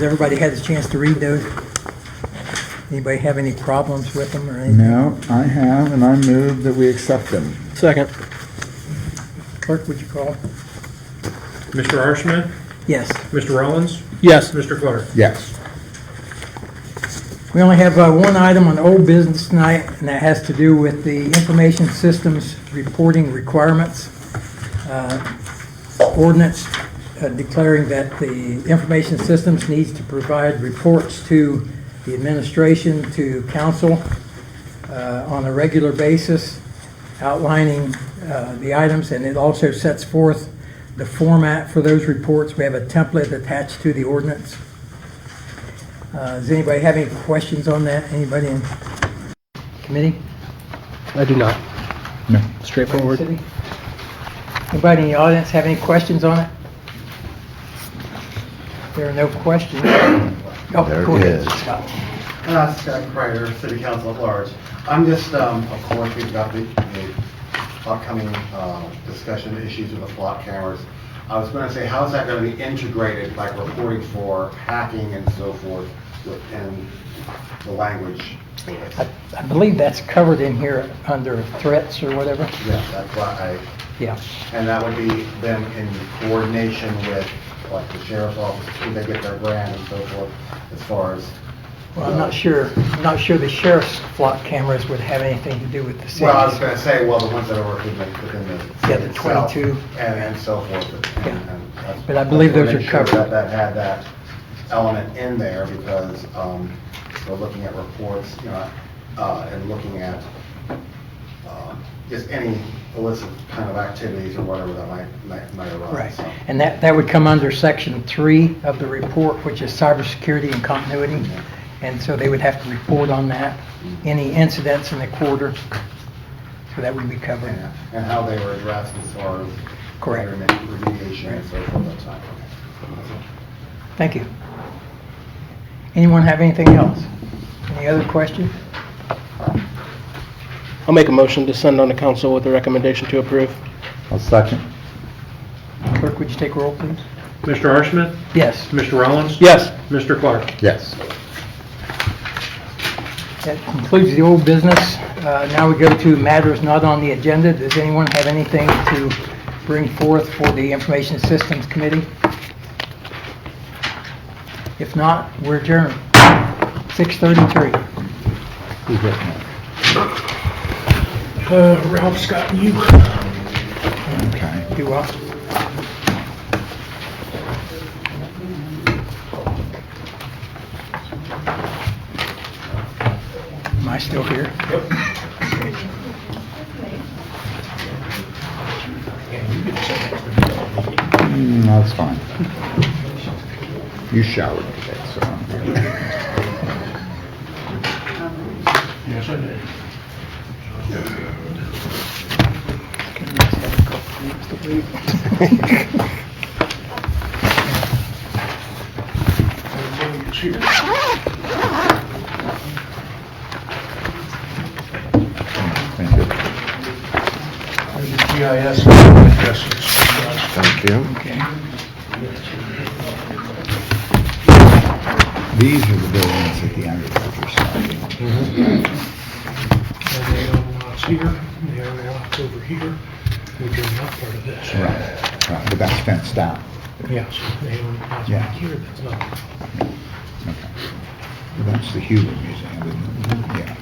Has everybody had a chance to read those? Anybody have any problems with them or anything? No, I have, and I move that we accept them. Second. Clerk, would you call? Mr. Arshman? Yes. Mr. Rollins? Yes. Mr. Clark? Yes. We only have one item on old business tonight, and that has to do with the information systems reporting requirements. Ordinance declaring that the information systems needs to provide reports to the administration, to council on a regular basis, outlining the items, and it also sets forth the format for those reports. We have a template attached to the ordinance. Does anybody have any questions on that? Anybody in committee? I do not. No. Straightforward. Anybody in the audience have any questions on it? There are no questions. Oh, There go ahead, is. Scott. Scott Kreider, City Council at Large. I'm just, of course, we've got the upcoming discussion issues with the flock cameras. I was going to say, how is that going to be integrated, like reporting for hacking and so forth, within the language for this? I believe that's covered in here under threats or whatever. Yeah, that's why Yeah. and that would be then in coordination with, like, the sheriff's office, when they get their grant and so forth, as far as... Well, I'm not sure the sheriff's flock cameras would have anything to do with the city. Well, I was going to say, well, the ones that are within the Yeah, the itself, 22. and so forth. Yeah. And that's- But I believe those are make sure covered. That had that element in there, because we're looking at reports, and looking at just any illicit kind of activities or whatever that might arise. Right. So, And that would come under section 3 of the report, which is cybersecurity and continuity. And so they would have to report on that, any incidents in the quarter, so that would be covered. and how they were addressed as far as Correct. remediation and so forth. That's fine. Thank you. Anyone have anything else? Any other questions? I'll make a motion to send on to council with a recommendation to approve. I'll second. Clerk, would you take roll, please? Mr. Arshman? Yes. Mr. Rollins? Yes. Mr. Clark? Yes. That concludes the old business. Now we go to matters not on the agenda. Does anyone have anything to bring forth for the Information Systems Committee? If not, we're adjourned. 6:33. Who's written Ralph, Scott, and you. it? Okay. Do what? Am I still here? Yep. That's fine. You showered today, so. Yes, I did. Thank you. GIS addresses. Thank you. Okay. These are the buildings at the agriculture site. And they own lots here, they own lots over here, which are not part of this. Right, but that's fenced out. Yes, they own lots Yeah. back here, that's not. Okay. Well, that's the Hubert Museum, isn't it? Yeah.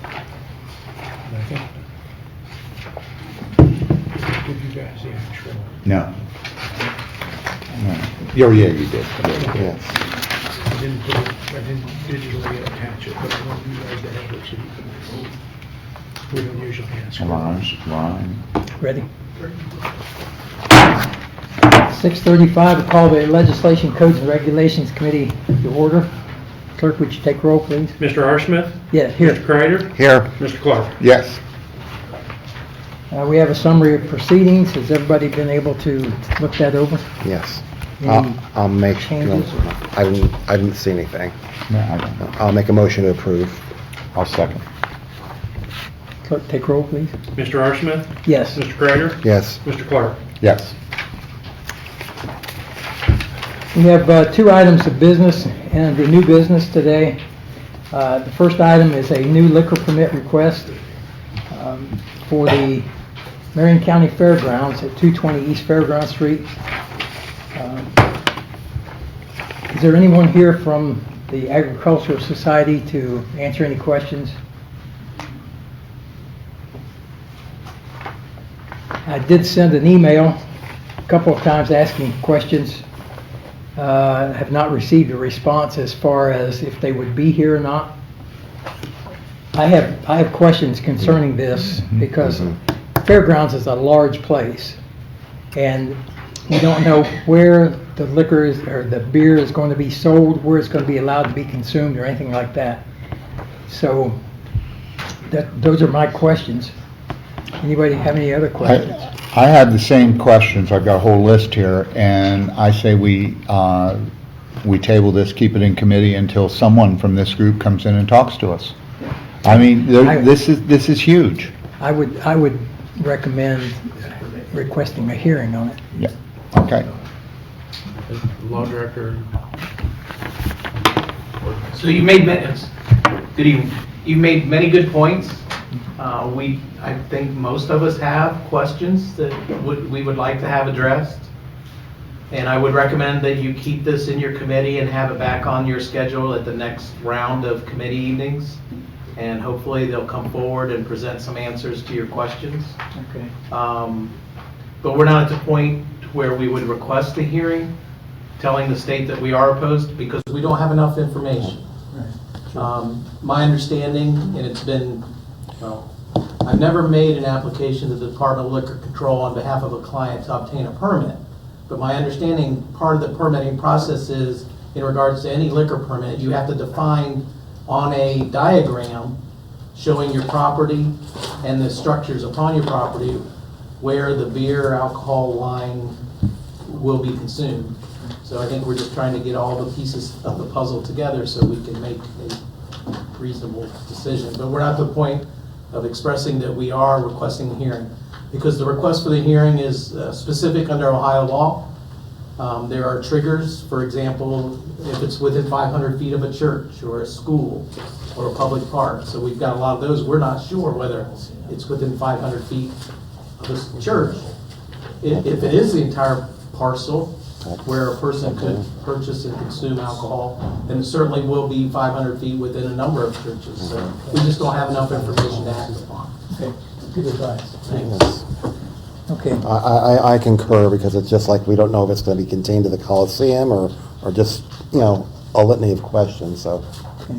I think. Give you guys the actual. No. No. Oh, yeah, you did. Yes. I didn't put it, I didn't digitally attach it, but I want you guys to have it so you can, we don't usually ask. for Line, those. line. Ready? 6:35, I call the Legislation, Codes, and Regulations Committee to order. Clerk, would you take roll, please? Mr. R. Smith? Yeah, here. Mr. Kreider? Here. Mr. Clark? Yes. We have a summary of proceedings. Has everybody been able to look that over? Yes. Any I'll make, changes? I didn't see anything. No, I don't. I'll make a motion to approve. I'll second. Clerk, take roll, please. Mr. R. Smith? Yes. Mr. Kreider? Yes. Mr. Clark? Yes. We have 2 items of business and the new business today. The first item is a new liquor permit request for the Marion County Fairgrounds at 220 East Fairground Street. Is there anyone here from the Agricultural Society to answer any questions? I did send an email a couple of times asking questions. Have not received a response as far as if they would be here or not. I have questions concerning this because Fairgrounds is a large place, and we don't know where the liquor is, or the beer is going to be sold, where it's going to be allowed to be consumed, or anything like that. So those are my questions. Anybody have any other questions? I have the same questions. I've got a whole list here, and I say we table this, keep it in committee until someone from this group comes in and talks to us. I mean, this is huge. I would recommend requesting a hearing on it. Yeah. Okay. Law Director. So you made you've made many good points. I think most of us have questions that we would like to have addressed. And I would recommend that you keep this in your committee and have it back on your schedule at the next round of committee evenings. And hopefully they'll come forward and present some answers to your questions. Okay. But we're not at the point where we would request a hearing, telling the state that we are opposed, because we don't have enough information. Right. My understanding, and it's been, well, I've never made an application to the Department of Liquor Control on behalf of a client to obtain a permit. But my understanding, part of the permitting process is, in regards to any liquor permit, you have to define on a diagram showing your property and the structures upon your property where the beer, alcohol, wine will be consumed. So I think we're just trying to get all the pieces of the puzzle together so we can make a reasonable decision. But we're not at the point of expressing that we are requesting a hearing, because the request for the hearing is specific under Ohio law. There are triggers, for example, if it's within 500 feet of a church or a school or a public park. So we've got a lot of those. We're not sure whether it's within 500 feet of a church. If it is the entire parcel where a person could purchase and consume alcohol, then it certainly will be 500 feet within a number of churches. So we just don't have enough information to act upon. Okay. Good advice. Yes. Okay. I concur, because it's just like we don't know if it's going to be contained to the Coliseum or just, a litany of questions, so. Okay.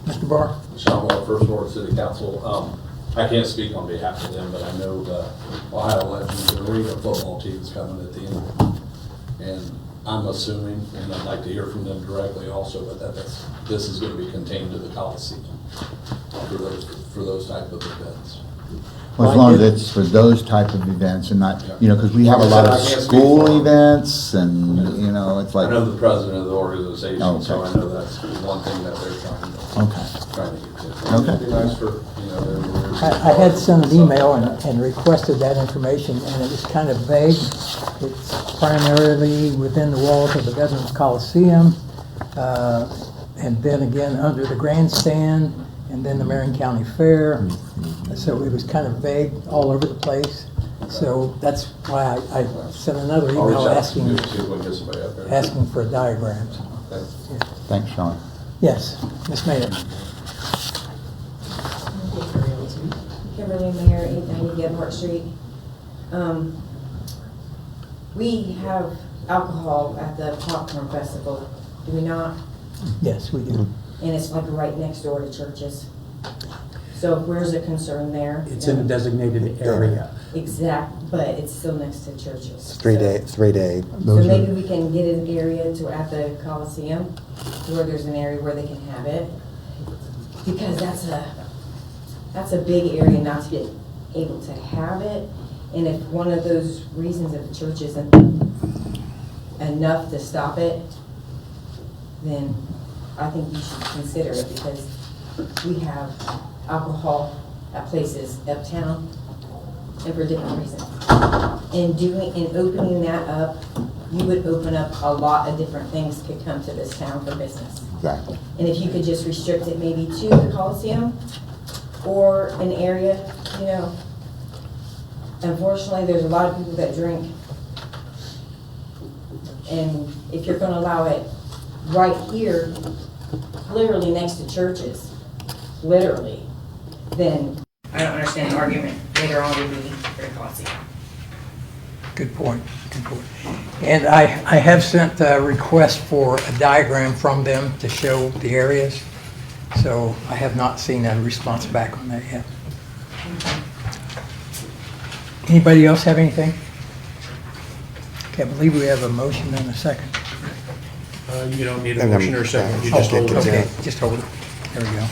Mr. Barr? Sean Moore, First Ward City Council. I can't speak on behalf of them, but I know the Ohio Legends, the arena football team is coming at the end. And I'm assuming, and I'd like to hear from them directly also, but this is going to be contained to the Coliseum for those type of events. Well, as long as it's for those type of events and not, because we have a lot of school events and, it's like. I know the president of the organization, Okay. so I know that's one thing that they're trying to get to. Okay. It'd be nice for, I had sent an email and requested that information, and it was kind of vague. It's primarily within the walls of the Veterans Coliseum, and then again under the grandstand, and then the Marion County Fair. So it was kind of vague all over the place. So that's why I sent another email asking for diagrams. Thanks, Sean. Yes, Ms. Mayor. Kimberly Mayer, 890 Gebhardt Street. We have alcohol at the Popcorn Festival, do we not? Yes, we do. And it's like right next door to churches. So if where's the concern there? It's in a designated area. But it's still next to churches. It's 3 day. So maybe we can get an area to, at the Coliseum, where there's an area where they can have it. Because that's a big area not to get able to have it. And if one of those reasons that the church isn't enough to stop it, then I think you should consider it, because we have alcohol at places uptown and for different reasons. And opening that up, you would open up a lot of different things could come to this town for business. Exactly. And if you could just restrict it maybe to the Coliseum or an area, you know, unfortunately, there's a lot of people that drink. And if you're gonna allow it right here, literally next to churches, literally, then I don't understand the argument later on would be for the Coliseum. Good point, good point. And I have sent a request for a diagram from them to show the areas, so I have not seen a response back on that yet. Anybody else have anything? Okay, I believe we have a motion and a second. You don't need a And then- motion or a second, you I'll just hold get it. Okay, just hold it. There we go.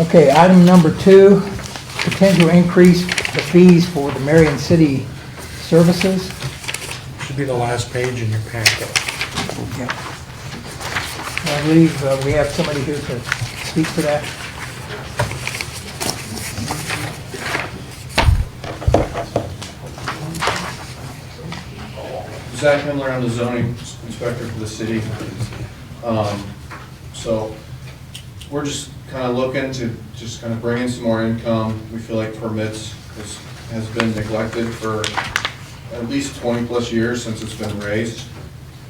Okay, item number 2, potential increase the fees for the Marion City services. Should be the last page in your packet. Yeah. I believe we have somebody here to speak to that. Zach Miller, I'm the zoning inspector for the city. So we're just kind of looking to just kind of bring in some more income. We feel like permits has been neglected for at least 20 plus years since it's been raised.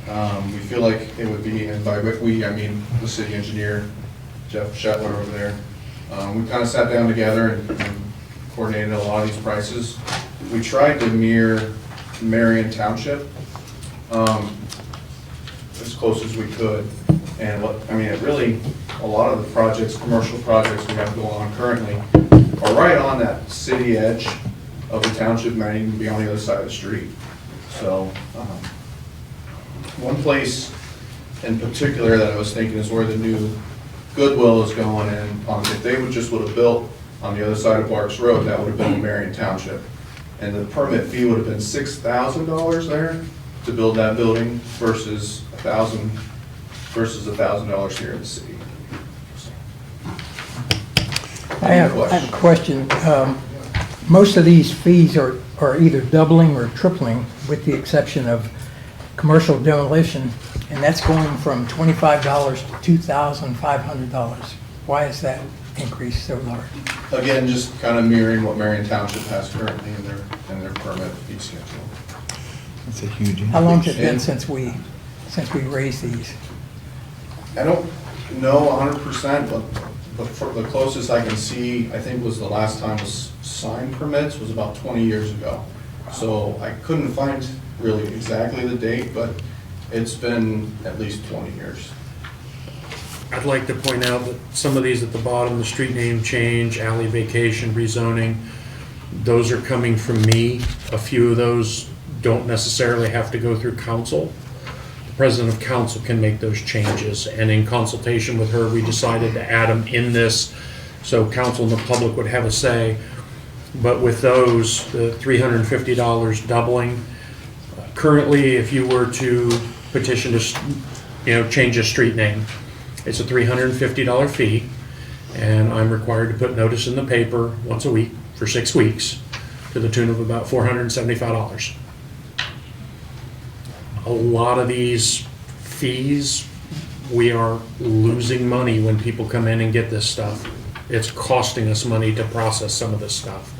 We feel like it would be, and by we, I mean the city engineer, Jeff Shetler over there. We kind of sat down together and coordinated a lot of these prices. We tried to mirror Marion Township as close as we could. And it really, a lot of the projects, commercial projects we have going on currently are right on that city edge of the township, might even be on the other side of the street. So, one place in particular that I was thinking is where the new Goodwill is going in. If they would have built on the other side of Barks Road, that would have been in Marion Township. And the permit fee would have been $6,000 there to build that building versus $1,000 here in the city. I have a question. Most of these fees are either doubling or tripling, with the exception of commercial demolition, and that's going from $25 to $2,500. Why is that increase so large? Again, just kind of mirroring what Marion Township has currently in their permit fee schedule. It's a huge increase. How long has it been since we raised these? I don't know 100%, but for the closest I can see, I think was the last time was sign permits was about 20 years ago. So I couldn't find really exactly the date, but it's been at least 20 years. I'd like to point out that some of these at the bottom, the street name change, alley vacation, rezoning, those are coming from me. A few of those don't necessarily have to go through council. The president of council can make those changes, and in consultation with her, we decided to add them in this so council and the public would have a say. But with those, the $350 doubling, currently if you were to petition to change a street name, it's a $350 fee, and I'm required to put notice in the paper once a week for 6 weeks to the tune of about $475. A lot of these fees, we are losing money when people come in and get this stuff. It's costing us money to process some of this stuff.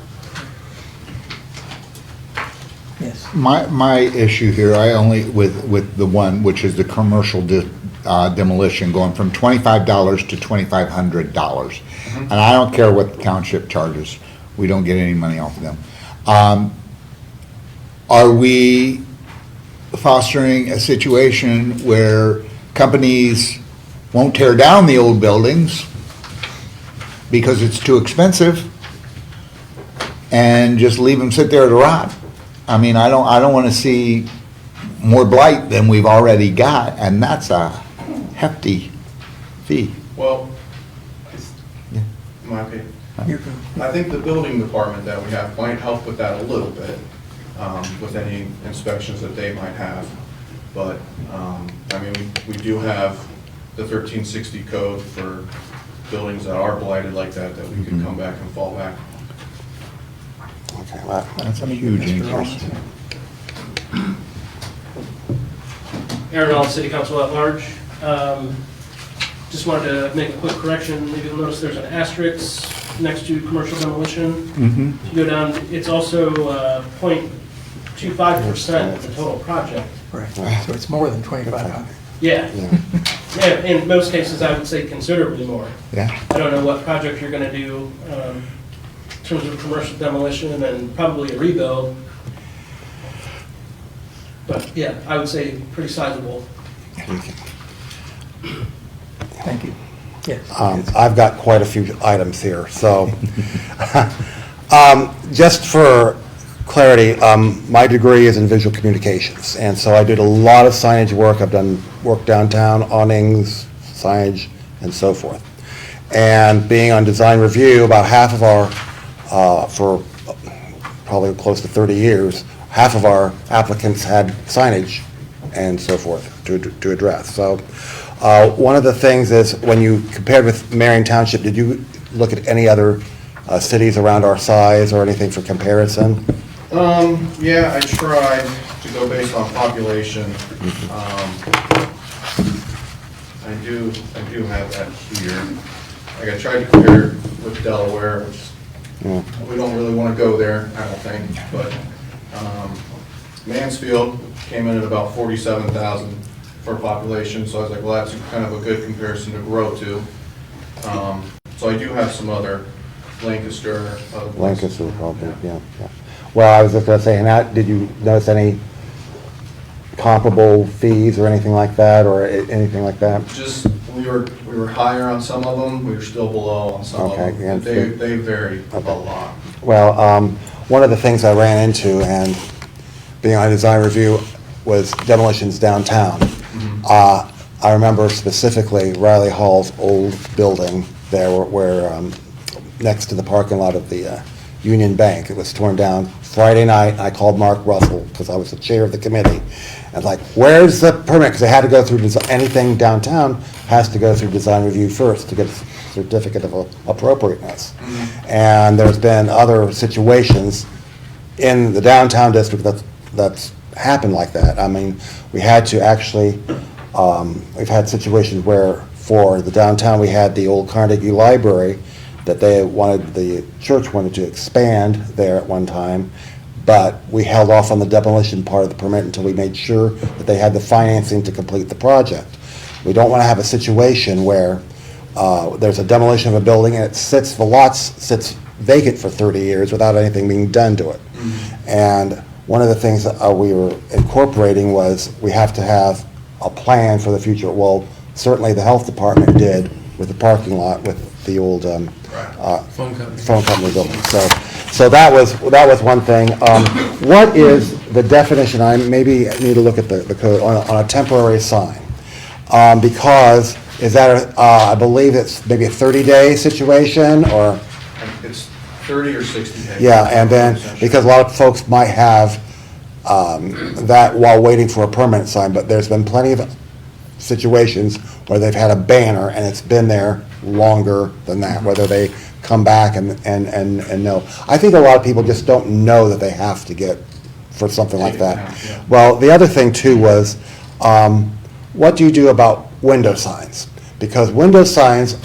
Yes. My issue here, with the one, which is the commercial demolition, going from $25 to $2,500. And I don't care what the township charges. We don't get any money off of them. Are we fostering a situation where companies won't tear down the old buildings, because it's too expensive, and just leave them sit there to rot. I mean, I don't want to see more blight than we've already got, and that's a hefty fee. Well, Yeah. in my opinion, You can- I think the building department that we have might help with that a little bit, with any inspections that they might have. But, I mean, we do have the 1360 code for buildings that are blighted like that, that we could come back and fall back. Okay, well, That's a huge Mr. increase. Ross. Aaron All, City Council at Large. Just wanted to make a quick correction. Maybe you'll notice there's an asterisk next to commercial demolition. Mm-hmm. If you go down, it's also 0.25% of the total project. Right, so it's more than 2,500. Yeah. yeah. Yeah, in most cases, I would say considerably more. Yeah. I don't know what project you're gonna do in terms of commercial demolition and probably a rebuild. But yeah, I would say pretty sizable. Thank you. Yes. I've got quite a few items here, so. Just for clarity, my degree is in visual communications, and so I did a lot of signage work. I've done work downtown, awnings, signage, and so forth. And being on design review, about half of our, for probably close to 30 years, half of our applicants had signage and so forth to address. So one of the things is, when you compared with Marion Township, did you look at any other cities around our size or anything for comparison? Yeah, I tried to go based on population. I do have that here. Like, I tried to compare with Delaware, which Yeah. we don't really want to go there, I don't think, but Mansfield came in at about 47,000 for population, so I was like, well, that's kind of a good comparison to grow to. So I do have some other, Lancaster, other places. Lancaster, probably, yeah. Well, I was just gonna say, and did you notice any comparable fees or anything like that, or anything like that? Just, we were higher on some of them, we were still below on some of Okay, yeah, them. They vary a lot. Well, one of the things I ran into, and being on design review, was demolitions downtown. I remember specifically Riley Hall's old building there where next to the parking lot of the Union Bank. It was torn down Friday night. I called Mark Russell, because I was the chair of the committee. And like, where's the permit? Because they had to go through, anything downtown has to go through design review first to get a certificate of appropriateness. And there's been other situations in the downtown district that's happened like that. I mean, we had to actually, we've had situations where, for the downtown, we had the old Carnegie Library that the church wanted to expand there at one time, but we held off on the demolition part of the permit until we made sure that they had the financing to complete the project. We don't want to have a situation where there's a demolition of a building and the lot sits vacant for 30 years without anything being done to it. And one of the things that we were incorporating was, we have to have a plan for the future. Well, certainly the health department did with the parking lot with the old Phone company building. So that was one thing. What is the definition? I maybe need to look at the code on a temporary sign, because is that I believe it's maybe a 30-day situation, or? It's 30 or 60 days. Yeah, and then, because a lot of folks might have that while waiting for a permanent sign, but there's been plenty of situations where they've had a banner and it's been there longer than that, whether they come back and know. I think a lot of people just don't know that they have to get for something like that. Yeah. Well, the other thing too was, what do you do about window signs? Because window signs,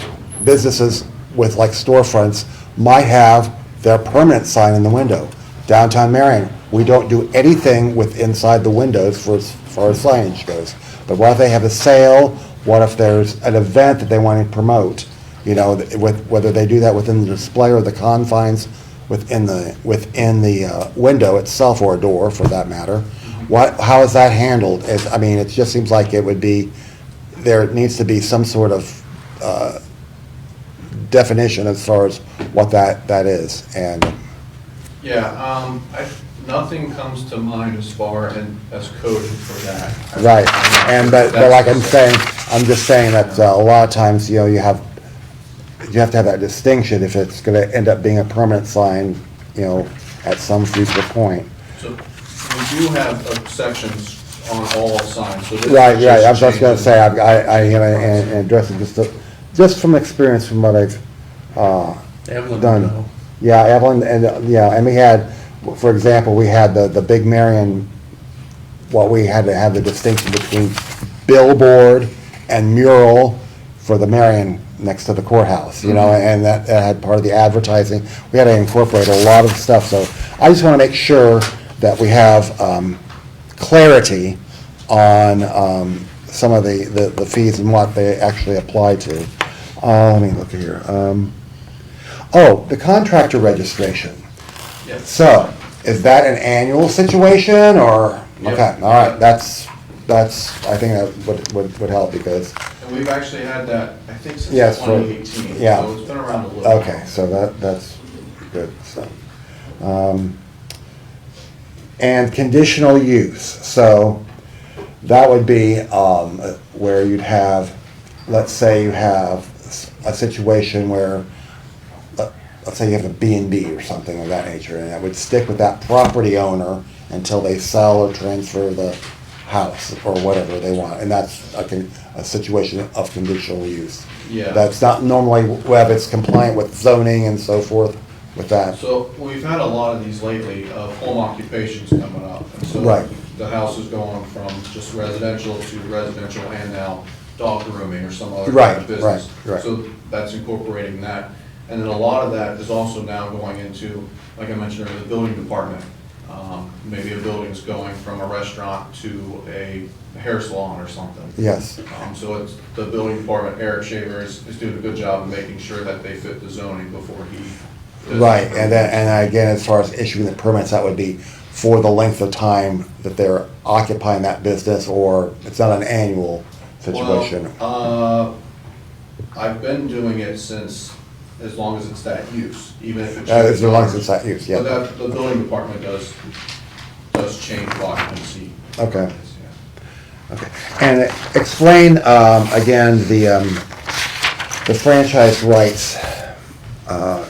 businesses with like storefronts might have their permanent sign in the window. Downtown Marion, we don't do anything with inside the windows for as far as signage goes. But what if they have a sale? What if there's an event that they want to promote? You know, whether they do that within the display or the confines within the window itself, or a door for that matter. How is that handled? I mean, it just seems like it would be, there needs to be some sort of definition as far as what that is, and, Yeah, nothing comes to mind as far as coding for that. right. And, but like I'm saying, I'm just saying that a lot of times, you know, you have to have that distinction if it's gonna end up being a permanent sign, you know, at some future point. So we do have sections on all signs, so this is Right, I was just just gonna say, I, you know, changing- and address it just from experience from what I've, Evelyn, done. no. Yeah, Evelyn, and, yeah, and we had, for example, we had the big Marion, well, we had to have the distinction between billboard and mural for the Marion next to the courthouse, you know, and that had part of the advertising. We had to incorporate a lot of stuff, so I just wanna make sure that we have, clarity on, some of the fees and what they actually apply to. Let me look here. Oh, the contractor registration. Yes. So, is that an annual situation, or, Yep. okay, all right, that's, I think that would help, because, And we've actually had that, I think, since Yes, for- 2018. yeah. So it's been around a little. okay, so that's good, so. And conditional use, so that would be, where you'd have, let's say you have a situation where, let's say you have a B&B or something of that nature, and it would stick with that property owner until they sell or transfer the house or whatever they want, and that's a situation of conditional use. Yeah. That's not normally, whether it's compliant with zoning and so forth with that. So we've had a lot of these lately of home occupations coming up. And so Right. the house is going from just residential to residential and now dog grooming or some other Right, kind of business. right. So that's incorporating that. And then a lot of that is also now going into, like I mentioned earlier, the building department. Maybe a building's going from a restaurant to a hair salon or something. Yes, So it's, the building department, Eric Shaver is doing a good job of making sure that they fit the zoning before he does. right, and then, and again, as far as issuing the permits, that would be for the length of time that they're occupying that business, or it's not an annual situation. Well, I've been doing it since, as long as it's that use, even if it's. As long as it's that use, yeah. But that, the building department does change occupancy. Okay. Yeah. Okay, and explain, again, the franchise rights,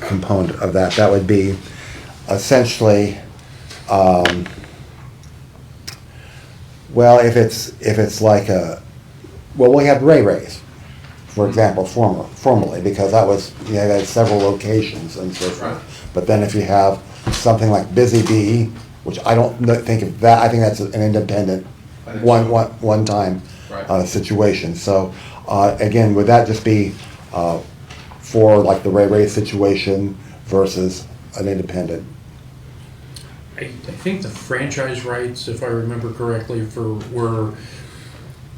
component of that. That would be essentially, well, if it's like well, we had Ray Ray's, for example, formerly, because that was, you know, they had several locations and so Right. forth. But then if you have something like Busy Bee, which I don't think of that, I think that's an independent, I think so. one time Right. situation. So, again, would that just be for like the Ray Ray situation versus an independent? I think the franchise rights, if I remember correctly, were,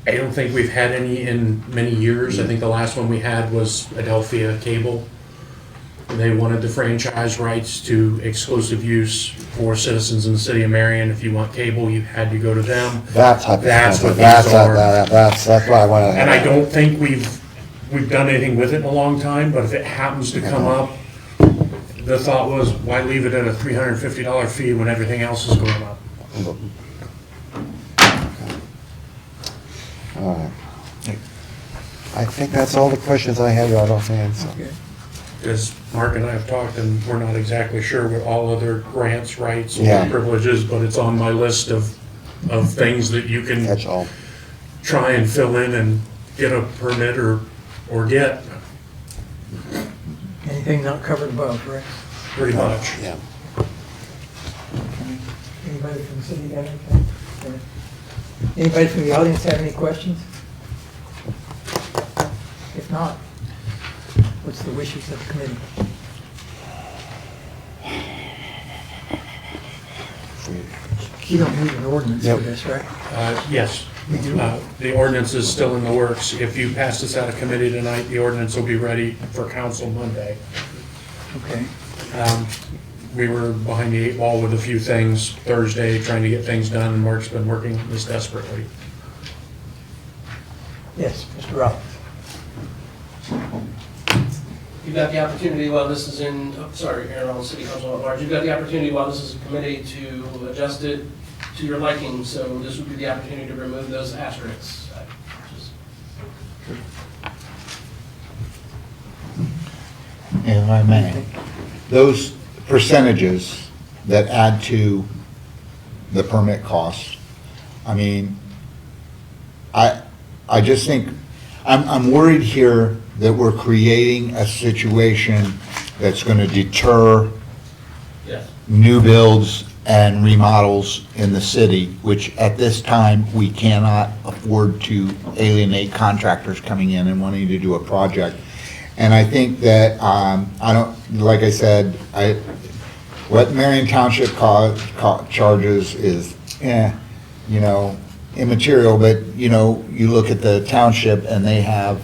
I don't think we've had any in many years. I think the last one we had was Adelphia Cable. They wanted the franchise rights to exclusive use for citizens in the city of Marion. If you want cable, you had to go to them. That type of That's thing. what these are. That's what I want to. And I don't think we've done anything with it in a long time, but if it happens to come up, the thought was, why leave it at a $350 fee when everything else is going up? All right. I think that's all the questions I have right offhand, so. Okay. Because Mark and I have talked, and we're not exactly sure what all other grants, rights, or Yeah. privileges, but it's on my list of things that you can That's all. try and fill in and get a permit or get, Anything not covered above, right? pretty much. Yeah. Anybody from the city got anything? Or anybody from the audience have any questions? If not, what's the wishes of the committee? You don't need an ordinance for Yep. this, right? Yes, the ordinance is still in the works. If you pass this out of committee tonight, the ordinance will be ready for council Monday. Okay. We were behind the 8 ball with a few things Thursday, trying to get things done, and Mark's been working on this desperately. Yes, Mr. Robbins. you've got the opportunity while this is in, oh, sorry, Aaron, on City Council at large, you've got the opportunity while this is in committee to adjust it to your liking, so this would be the opportunity to remove those asterisks. Just- If I may, those percentages that add to the permit cost, I mean, I just think, I'm worried here that we're creating a situation that's gonna deter Yes. new builds and remodels in the city, which at this time, we cannot afford to alienate contractors coming in and wanting to do a project. And I think that, I don't, like I said, what Marion Township charges is, you know, immaterial, but, you know, you look at the township and they have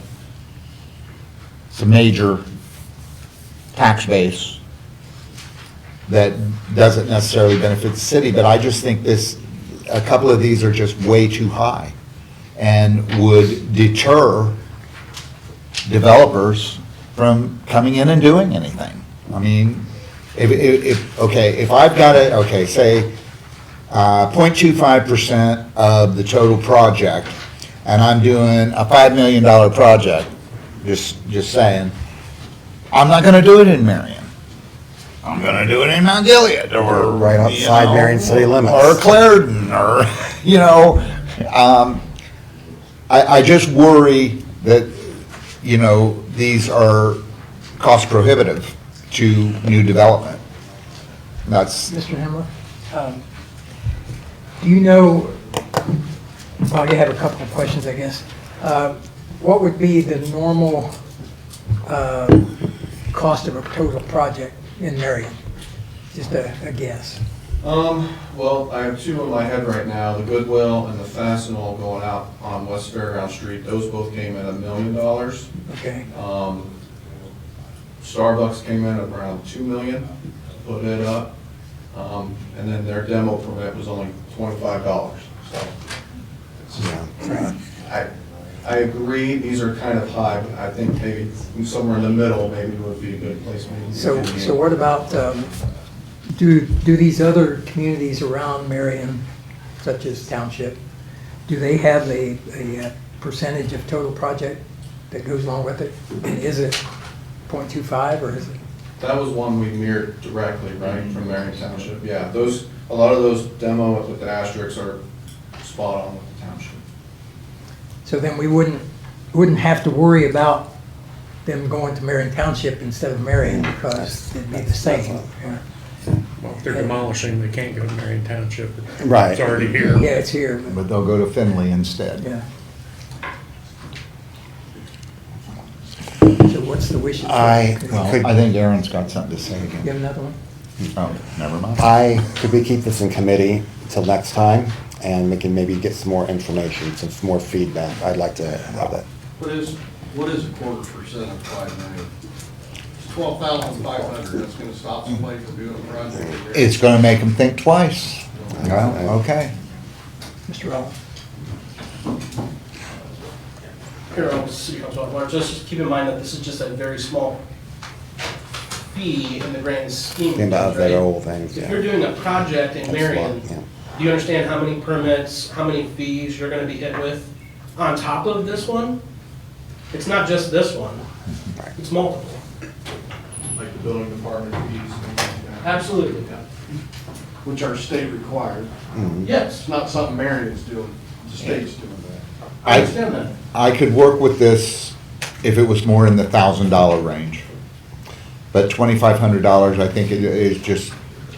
some major tax base that doesn't necessarily benefit the city, but I just think a couple of these are just way too high and would deter developers from coming in and doing anything. I mean, if I've got it, okay, say, 0.25% of the total project, and I'm doing a $5 million project, just saying, I'm not gonna do it in Marion. I'm gonna do it in Mount Gilead, or. Right outside Marion city limits. Or Clarendon, or, you know, I just worry that, you know, these are cost prohibitive to new development. That's, Mr. Hamler, do you know, well, you have a couple of questions, I guess. What would be the normal cost of a total project in Marion? Just a guess. Well, I have two in my head right now, the Goodwill and the Fastenal going out on West Fairground Street. Those both came in $1 million. Okay. Starbucks came in at around $2 million to put it up. And then their demo permit was only $25, so. I agree, these are kind of high, but I think maybe somewhere in the middle maybe would be a good place. Maybe. So what about, do these other communities around Marion, such as Township, do they have a percentage of total project that goes along with it? And is it 0.25 or is it? That was one we mirrored directly, right, from Marion Township. Yeah, a lot of those demo with the asterisks are spot on with the township. So then we wouldn't have to worry about them going to Marion Township instead of Marion because it'd be the same. Yeah. Well, if they're demolishing, they can't go to Marion Township. Right. It's already here. Yeah, it's here. but they'll go to Finley instead. Yeah. So what's the wishes? Well, I think Aaron's got something to say You again. have another one? Oh, never mind. Could we keep this in committee till next time, and we can maybe get some more information, some more feedback? I'd like to have that. What is a 1/4% of 5 million? It's 12,500, that's gonna stop somebody from doing a project. It's gonna make them think twice. Well, okay. Mr. Rollins? Here on City Council at large, just keep in mind that this is just a very small fee in the grand scheme of Think about things, that right? old things, If yeah. you're doing a project in That's a lot, Marion, yeah. do you understand how many permits, how many fees you're gonna be hit with on top of this one? It's not just this one, it's multiple. Like the building department fees. things like that. Absolutely. Which are state required. Yes, It's not something Marion's doing, the state's doing that. I understand that. I could work with this if it was more in the $1,000 range. But $2,500, I think it is just,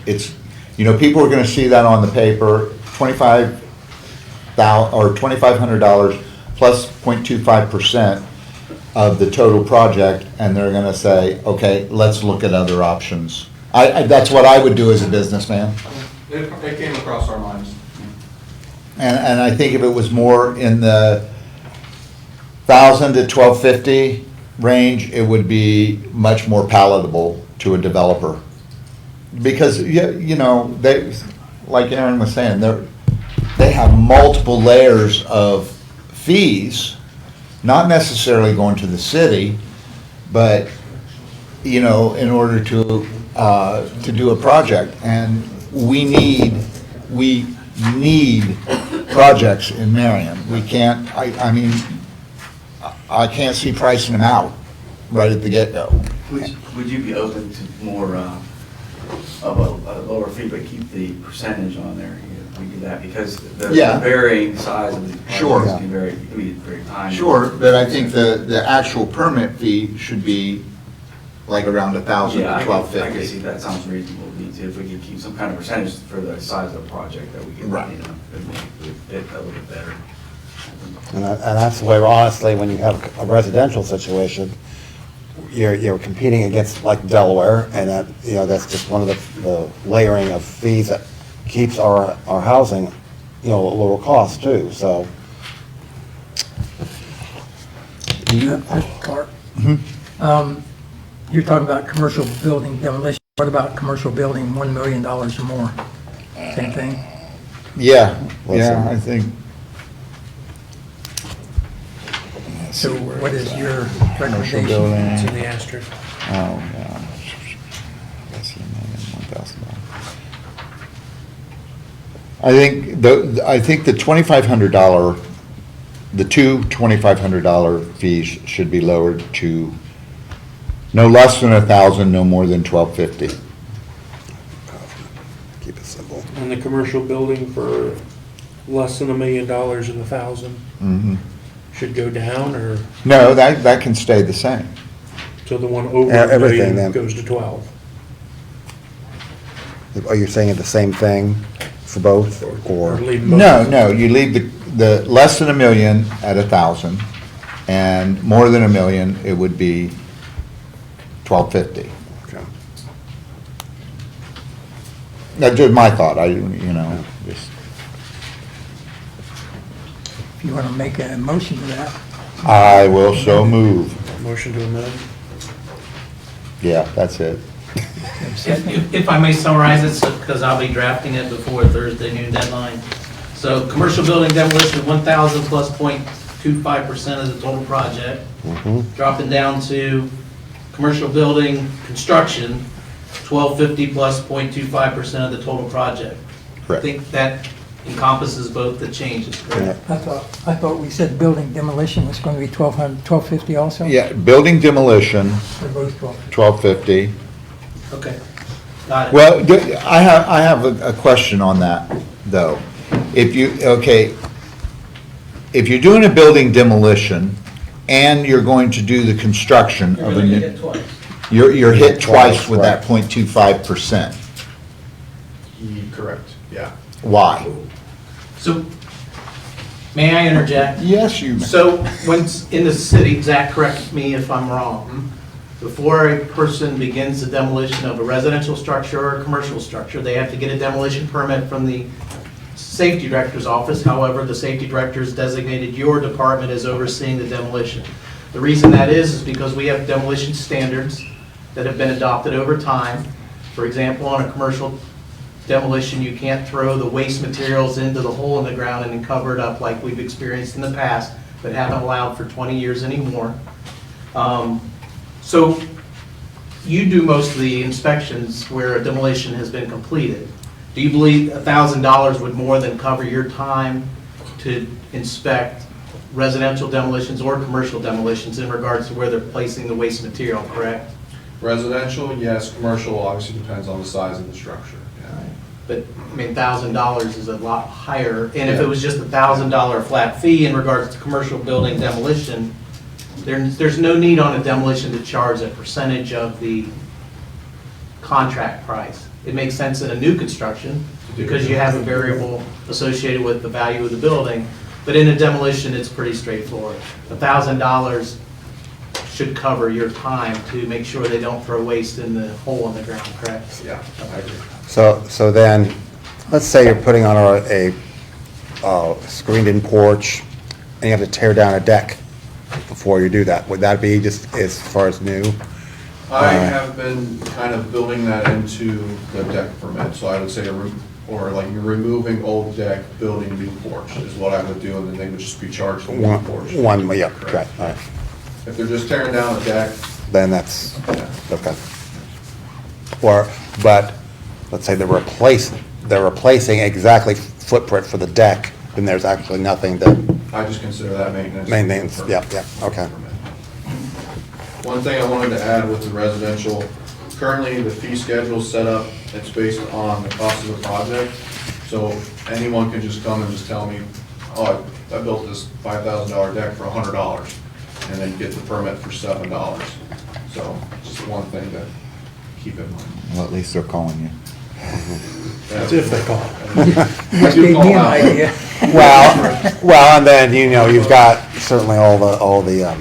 it's, you know, people are gonna see that on the paper, $2,500 plus 0.25% of the total project, and they're gonna say, okay, let's look at other options. That's what I would do as a businessman. It came across our minds. And I think if it was more in the 1,000 to 1,250 range, it would be much more palatable to a developer. Because, you know, they, like Aaron was saying, they have multiple layers of fees, not necessarily going to the city, but you know, in order to do a project. And we need projects in Marion. We can't, I mean, I can't see pricing them out right at the get-go. Would you be open to more of a lower fee, but keep the percentage on there? We do that because the Yeah. varying size of the Sure. projects can be very time. Sure, but I think the actual permit fee should be like around $1,000 Yeah, to I can see $1,250. that sounds reasonable to me too. If we could keep some kind of percentage for the size of the project that we can, Right. you know, it'd make it a little bit better. And that's the way, honestly, when you have a residential situation, you're competing against like Delaware, and that, you know, that's just one of the layering of fees that keeps our housing, you know, at lower cost too, so. Mr. Clark? You're talking about commercial building demolition. What about commercial building $1 million or more? Same thing? Yeah, I think. So what is your Commercial recommendation? building. It's in the asterisk. Oh, yeah. That's $1,000. I think the $2,500, the two $2,500 fees should be lowered to no less than 1,000, no more than 1,250. Keep it simple. And the commercial building for less than $1 million and 1,000 should go down, or No, that can stay the same. so the one over Yeah, $1 everything million then. goes to 12? Are you saying the same thing for both, Or or? leave both? No, you leave the less than $1 million at 1,000, and more than $1 million, it would be 1,250. Okay. That's just my thought, just. If you want to make a motion to that. I will so move. Motion to amend? Yeah, that's it. If I may summarize it, because I'll be drafting it before Thursday noon deadline. So commercial building demolition, 1,000 plus 0.25% of the total project. Dropping down to commercial building construction, 1,250 plus 0.25% of the total project. I Correct. think that encompasses both the changes, correct? I thought we said building demolition was going to be 1,250 also? Yeah, building demolition, Or both 12? 1,250. Okay, got it. Well, I have a question on that, though. If you're doing a building demolition and you're going to do the construction You're of a going to new, get it twice. you're hit twice with that 0.25%. Correct, yeah. Why? So, may I interject? Yes, you may. So, when in the city, Zach, correct me if I'm wrong, before a person begins the demolition of a residential structure or a commercial structure, they have to get a demolition permit from the safety director's office. However, the safety director has designated your department as overseeing the demolition. The reason that is because we have demolition standards that have been adopted over time. For example, on a commercial demolition, you can't throw the waste materials into the hole in the ground and then cover it up like we've experienced in the past, but haven't allowed for 20 years anymore. So you do most of the inspections where a demolition has been completed. Do you believe $1,000 would more than cover your time to inspect residential demolitions or commercial demolitions in regards to where they're placing the waste material, correct? Residential, yes, commercial obviously depends on the size of the structure, yeah. But, I mean, $1,000 is a lot higher, and if it was just a $1,000 flat fee in regards to commercial building demolition, there's no need on a demolition to charge a percentage of the contract price. It makes sense in a new construction, because you have a variable associated with the value of the building, but in a demolition, it's pretty straightforward. $1,000 should cover your time to make sure they don't throw waste in the hole in the ground, correct? Yeah, I agree. So then, let's say you're putting on a screened-in porch, and you have to tear down a deck before you do that. Would that be just as far as new? I have been kind of building that into the deck permit, so I would say, or like you're removing old deck, building new porch is what I would do, and then they would just be charged for new porch. One, yeah, correct, all right. If they're just tearing down a deck, then that's, okay. Or, but, let's say they're replacing exactly footprint for the deck, then there's actually nothing to I just consider that maintenance. maintenance, yeah, okay. One thing I wanted to add with the residential, currently the fee schedule is set up, it's based on the cost of the project. So anyone can just come and just tell me, oh, I built this $5,000 deck for $100, and then get the permit for $7. So just one thing to keep in mind. Well, at least they're calling you. That's if they call. I do Gave call me an out. idea. Well, and then, you've got certainly all the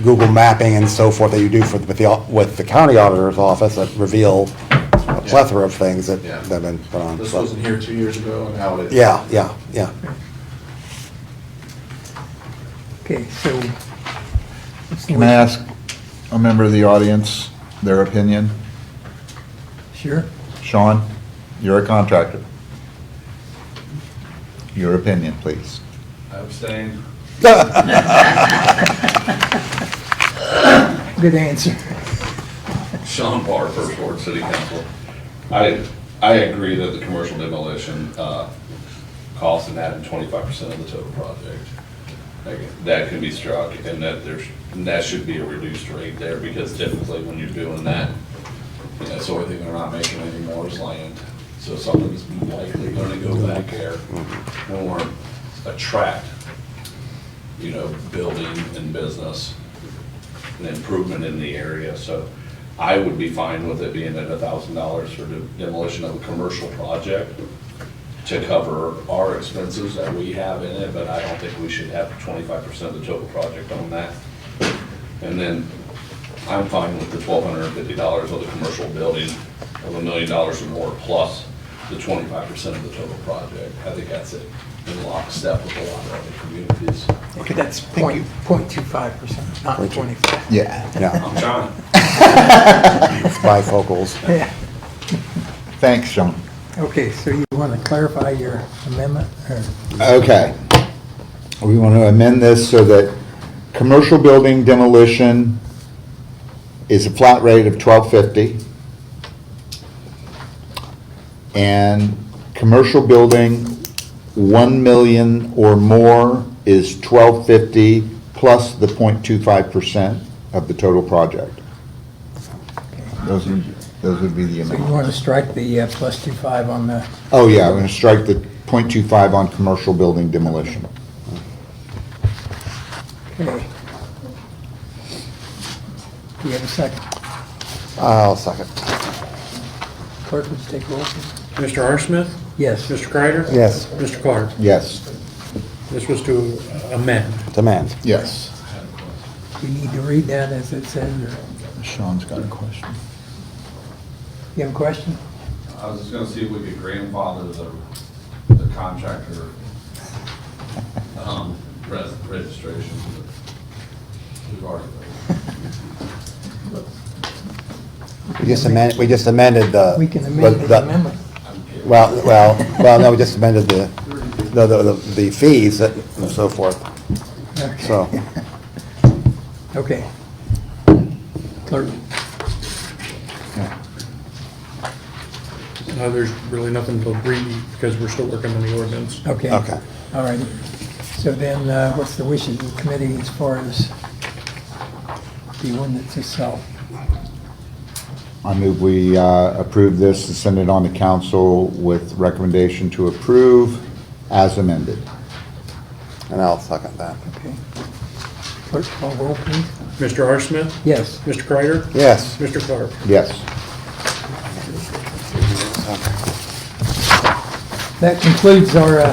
Google mapping and so forth that you do with the county auditor's office that reveal a plethora of things that Yeah. have been put on. This so. wasn't here 2 years ago, and now it is. Yeah. Okay, so. what's the Can I ask a member of the audience their opinion? Sure. Sean, you're a contractor. Your opinion, please. I abstain. Good answer. Sean Barr, First Ward City Council. I agree that the commercial demolition costs and adding 25% of the total project. Like, that can be struck, and that should be a reduced rate there, because typically when you're doing that, that's the only thing they're not making anymore is land. So something's likely gonna go back there or attract, building and business and improvement in the area. So I would be fine with it being at $1,000 for the demolition of a commercial project to cover our expenses that we have in it, but I don't think we should have 25% of the total project on that. And then I'm fine with the $1,250 of the commercial building of $1 million or more, plus the 25% of the total project. I think that's it, in lockstep with a lot of other communities. Okay, that's 0.25%, not 25. Yeah. I'm trying. Bifocals. Yeah. Thanks, Sean. Okay, so you want to clarify your amendment? Or- Okay. We want to amend this so that commercial building demolition is a flat rate of $1,250. And commercial building, 1 million or more is $1,250 plus the 0.25% of the total project. Those would be the So you amendment. want to strike the plus 25 on the, Oh, yeah, I'm going to strike the 0.25 on commercial building demolition. okay. Do you have a second? I'll second. Clerk, would you take roll, please? Mr. R. Smith? Yes. Mr. Kreider? Yes. Mr. Clark? Yes. This was to amend. Demand. Yes. You need to read that as it says, or Sean's got a question. you have a question? I was just gonna see if we could grandfather the contractor, registration. We've already. We just amended the. We can amend the amendment. Well, no, we just amended the fees and so forth, Okay. so. Okay. Clerk, There's really nothing to read because we're still working on the ordinance. okay. Okay. All right. So then, what's the wishes of the committee as far as the ordinance itself? I move we approve this and send it on to council with recommendation to approve as amended. And I'll second that. Okay. Clerk, call roll, please. Mr. R. Smith? Yes. Mr. Kreider? Yes. Mr. Clark? Yes. That concludes our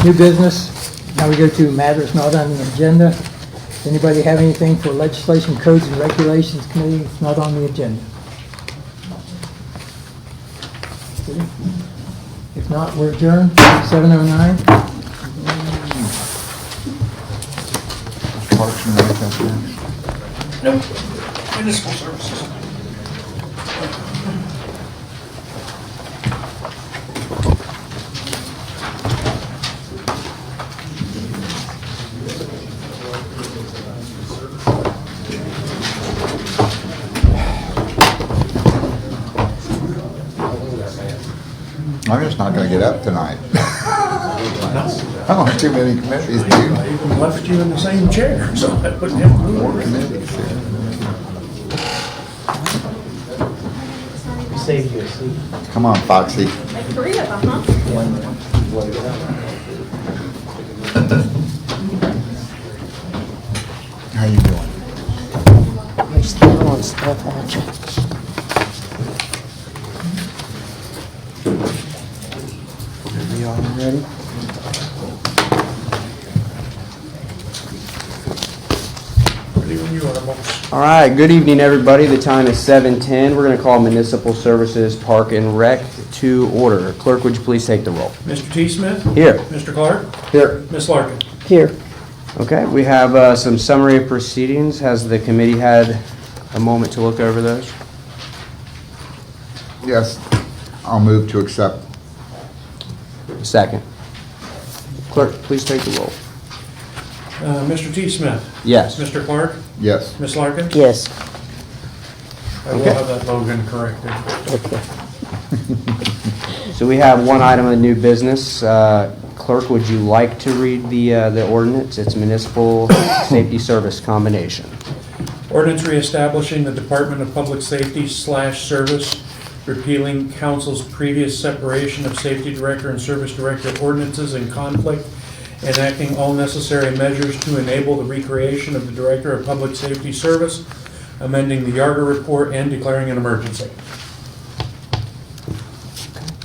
new business. Now we go to matters not on the agenda. Anybody have anything for legislation, codes, and regulations committee? It's not on the agenda. If not, we're adjourned, 7:09. Parks and Rec up next. Nope. Municipal services. I'm just not gonna get up tonight. I'm on too many committees, dude. I even left you in the same chair, so I wouldn't have to move More around. committees here. Save you a seat. Come on, Foxy. Like 3 of them, huh? How you doing? There's still on stuff, aren't you? Are we all ready? Ready when you are, boss. All right, good evening, everybody. The time is 7:10. We're going to call Municipal Services Park and Rec to order. Clerk, would you please take the roll? Mr. T. Smith? Here. Mr. Clark? Here. Ms. Larkin? Here. Okay, we have some summary of proceedings. Has the committee had a moment to look over those? Yes, I'll move to accept. Second. Clerk, please take the roll. Mr. T. Smith? Yes. Mr. Clark? Yes. Ms. Larkin? Yes. I will Okay. have that Logan corrected. Okay. So we have one item of new business. Clerk, would you like to read the ordinance? It's Municipal Safety Service Combination. Ordinance reestablishing the Department of Public Safety / Service, repealing council's previous separation of safety director and service director ordinances in conflict, enacting all necessary measures to enable the recreation of the Director of Public Safety Service, amending the Yarger report, and declaring an emergency.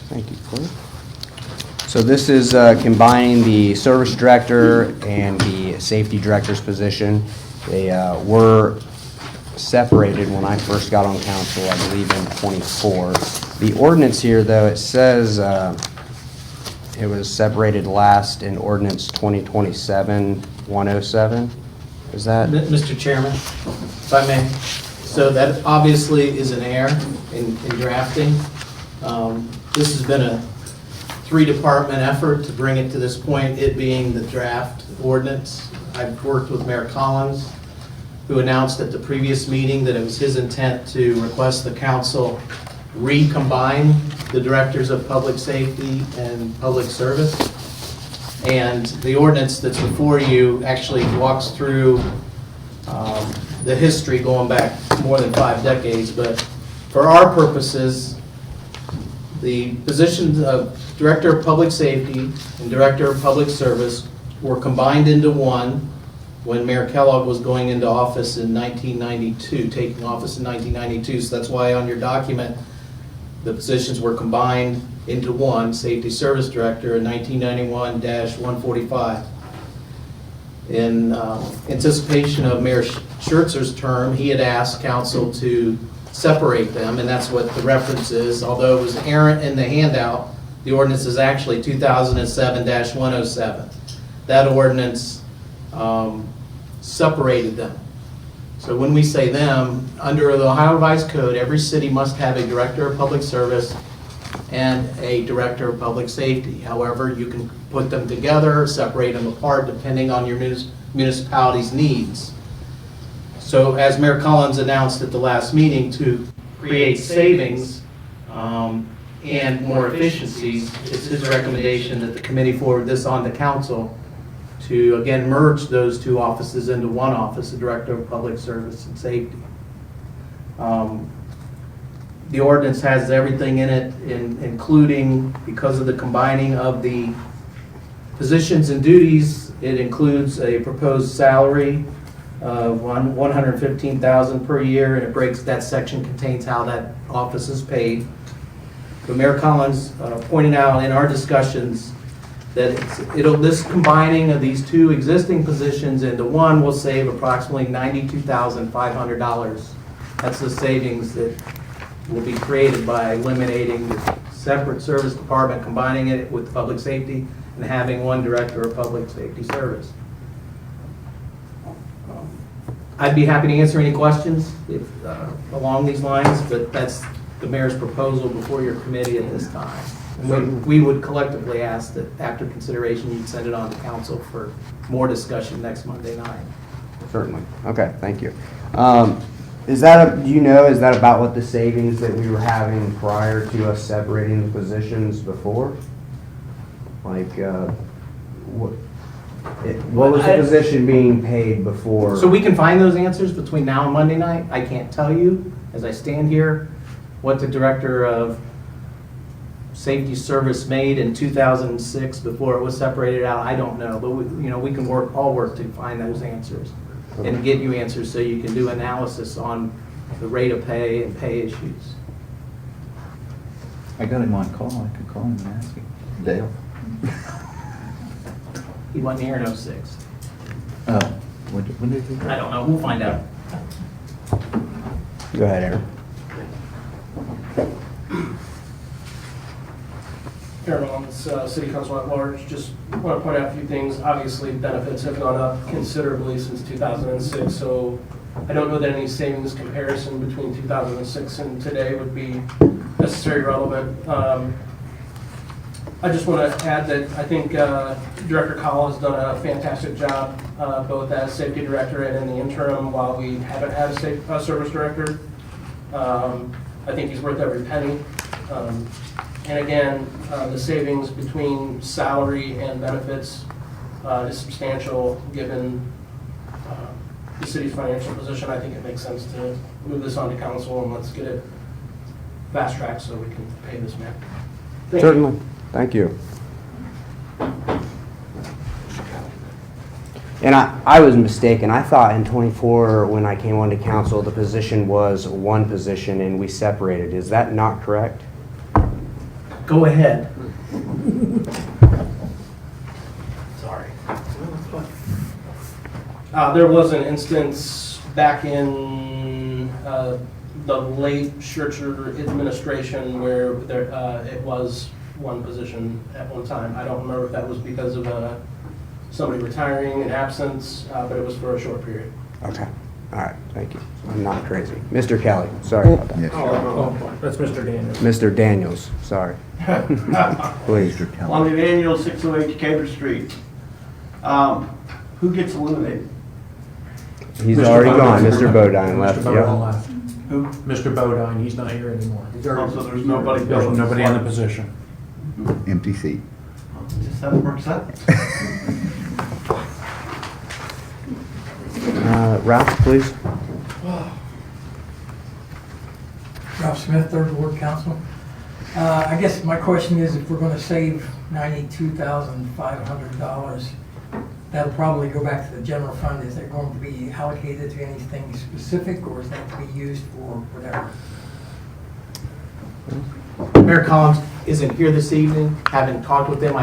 Thank you, Clerk. So this is combining the service director and the safety director's position. They were separated when I first got on council, I believe in '24. The ordinance here, though, it says it was separated last in ordinance 2027-107. Is that? Mr. Chairman, if I may, so that obviously is an error in drafting. This has been a 3-department effort to bring it to this point, it being the draft ordinance. I've worked with Mayor Collins, who announced at the previous meeting that it was his intent to request the council recombine the directors of public safety and public service. And the ordinance that's before you actually walks through the history going back more than 5 decades. But for our purposes, the positions of Director of Public Safety and Director of Public Service were combined into one when Mayor Kellogg was going into office in 1992, taking office in 1992. So that's why on your document, the positions were combined into one, Safety Service Director in 1991-145. In anticipation of Mayor Schertzer's term, he had asked council to separate them, and that's what the reference is. Although it was errant in the handout, the ordinance is actually 2007-107. That ordinance separated them. So when we say them, under the Ohio Revised Code, every city must have a Director of Public Service and a Director of Public Safety. However, you can put them together or separate them apart depending on your municipality's needs. So as Mayor Collins announced at the last meeting, to create savings and more efficiencies, it's his recommendation that the committee forward this on to council to again merge those 2 offices into one office, the Director of Public Service and Safety. The ordinance has everything in it, including, because of the combining of the positions and duties, it includes a proposed salary of $115,000 per year, and it breaks, that section contains how that office is paid. But Mayor Collins pointed out in our discussions that this combining of these 2 existing positions into one will save approximately $92,500. That's the savings that will be created by eliminating the separate service department, combining it with public safety, and having one Director of Public Safety Service. I'd be happy to answer any questions along these lines, but that's the mayor's proposal before your committee at this time. We would collectively ask that after consideration, you'd send it on to council for more discussion next Monday night. Certainly. Okay, thank you. Is that, do you know, is that about what the savings that we were having prior to us separating the positions before? Like, what was the position being paid before? So we can find those answers between now and Monday night. I can't tell you, as I stand here, what the director of safety service made in 2006 before it was separated out. I don't know, but we can all work to find those answers and get you answers so you can do analysis on the rate of pay and pay issues. I got him on call, I could call him and ask him. Dale? He wasn't here in 06. Oh, when did he? I don't know, we'll find out. Go ahead, Aaron. Marion, City Council at Large, just want to point out a few things. Obviously, benefits have gone up considerably since 2006, so I don't know that any savings comparison between 2006 and today would be necessarily relevant. I just want to add that I think Director Call has done a fantastic job, both as safety director and in the interim while we haven't had a service director. I think he's worth every penny. And again, the savings between salary and benefits is substantial given the city's financial position. I think it makes sense to move this on to council and let's get it fast tracked so we can pay this man. Thank you. Certainly. Thank you. And I was mistaken. I thought in 24, when I came on to council, the position was one position and we separated. Is that not correct? Go ahead. Sorry. There was an instance back in the late Schertzer administration where it was one position at one time. I don't remember if that was because of somebody retiring, an absence, but it was for a short period. Okay. All right. Thank you. I'm not crazy. Mr. Kelly, sorry about that. That's Mr. Daniels. Mr. Daniels, sorry. Please. On the Daniel 608 Decatur Street, who gets eliminated? He's Mr. already Bodine. gone. Mr. Bodine left. Mr. Bodine Yep. left. Who? Mr. Bodine, he's not here anymore. Oh, so there's nobody. There's nobody in the position. Empty seat. Just haven't worked out. Ralph, please. Ralph Smith, Third Ward Council. I guess my question is, if we're going to save $92,500, that'll probably go back to the general fund. Is that going to be allocated to anything specific, or is that to be used for whatever? Mayor Collins isn't here this evening. Haven't talked with him.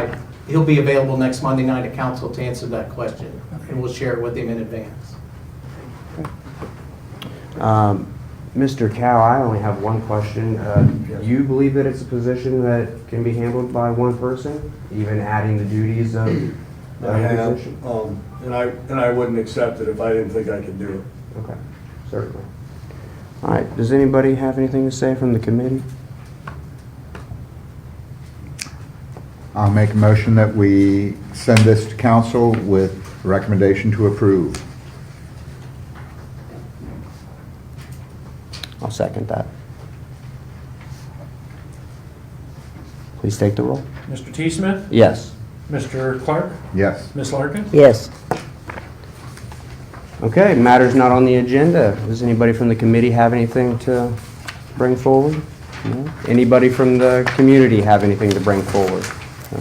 He'll be available next Monday night at council to answer that question, and we'll share it with him in advance. Mr. Cow, I only have one question. Do you believe that it's a position that can be handled by one person, even adding the duties of the I have, position? and I wouldn't accept it if I didn't think I could do it. Okay, certainly. All right, does anybody have anything to say from the committee? I'll make a motion that we send this to council with recommendation to approve. I'll second that. Please take the roll. Mr. T. Smith? Yes. Mr. Clark? Yes. Ms. Larkin? Yes. Okay, matters not on the agenda. Does anybody from the committee have anything to bring forward? No? Anybody from the community have anything to bring forward? No?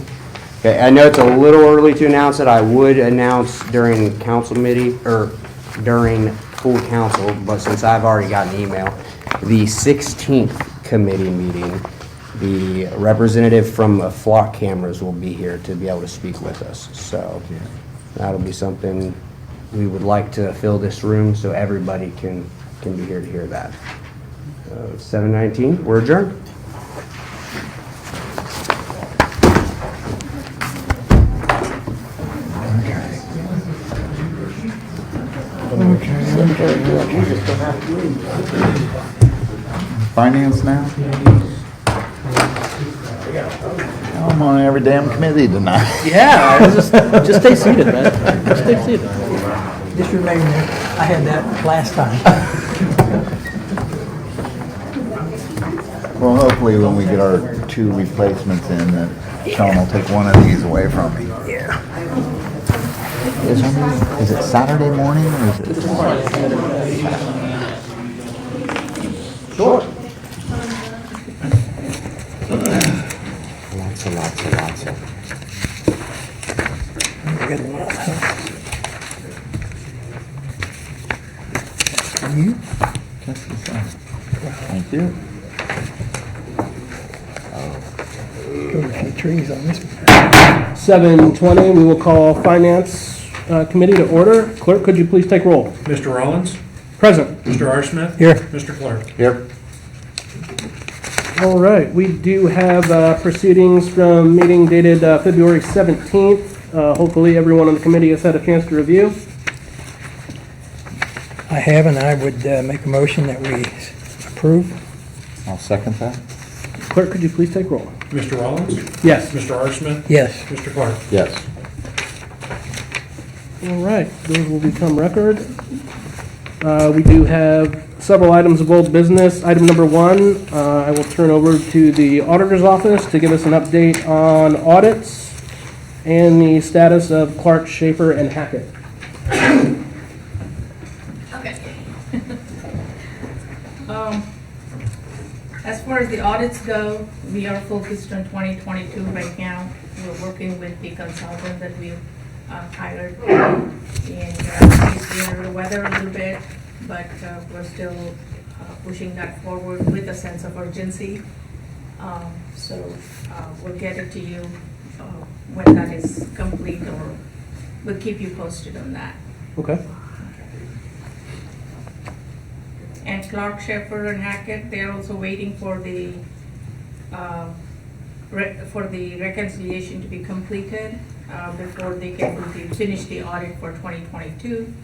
Okay, I know it's a little early to announce it. I would announce during council meeting, or during full council, but since I've already got an email, the 16th committee meeting, the representative from Flock Cameras will be here to be able to speak with us. So that'll be something we would like to fill this room so everybody can be here to hear that. 7:19, we're adjourned. Finance now? I'm on every damn committee tonight. Yeah, just stay seated, man. Just stay seated. Just remain there. I had that last time. Well, hopefully when we get our 2 replacements in, that Sean will take one of these away from me. Yeah. Is it Saturday morning or is it? Sure. Lots of. You? Thank you. Got a few trees on this one. 7:20, we will call Finance Committee to order. Clerk, could you please take roll? Mr. Rollins? Present. Mr. R. Smith? Here. Mr. Clark? Yep. All right, we do have proceedings from meeting dated February 17th. Hopefully, everyone on the committee has had a chance to review. I have, and I would make a motion that we approve. I'll second that. Clerk, could you please take roll? Mr. Rollins? Yes. Mr. R. Smith? Yes. Mr. Clark? Yes. All right, those will become record. We do have several items of old business. Item number 1, I will turn over to the auditor's office to give us an update on audits and the status of Clark, Schaefer, and Hackett. Okay. As far as the audits go, we are focused on 2022 right now. We're working with the consultant that we hired, and he's dealing with the weather a little bit, but we're still pushing that forward with a sense of urgency. So we'll get it to you when that is complete, or we'll keep you posted on that. Okay. And Clark, Schaefer, and Hackett, they're also waiting for the reconciliation to be completed before they can finish the audit for 2022,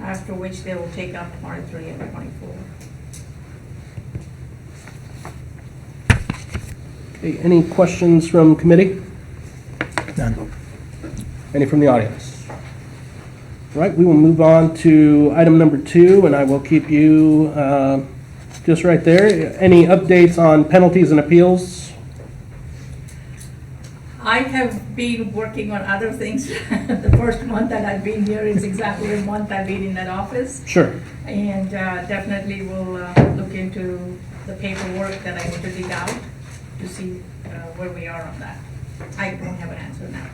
after which they will take up 23 and 24. Okay, any questions from committee? None. Any from the audience? All right, we will move on to item number 2, and I will keep you just right there. Any updates on penalties and appeals? I have been working on other things. The first month that I've been here is exactly a month I've been in that office. Sure. And definitely will look into the paperwork that I need to dig out to see where we are on that. I don't have an answer now.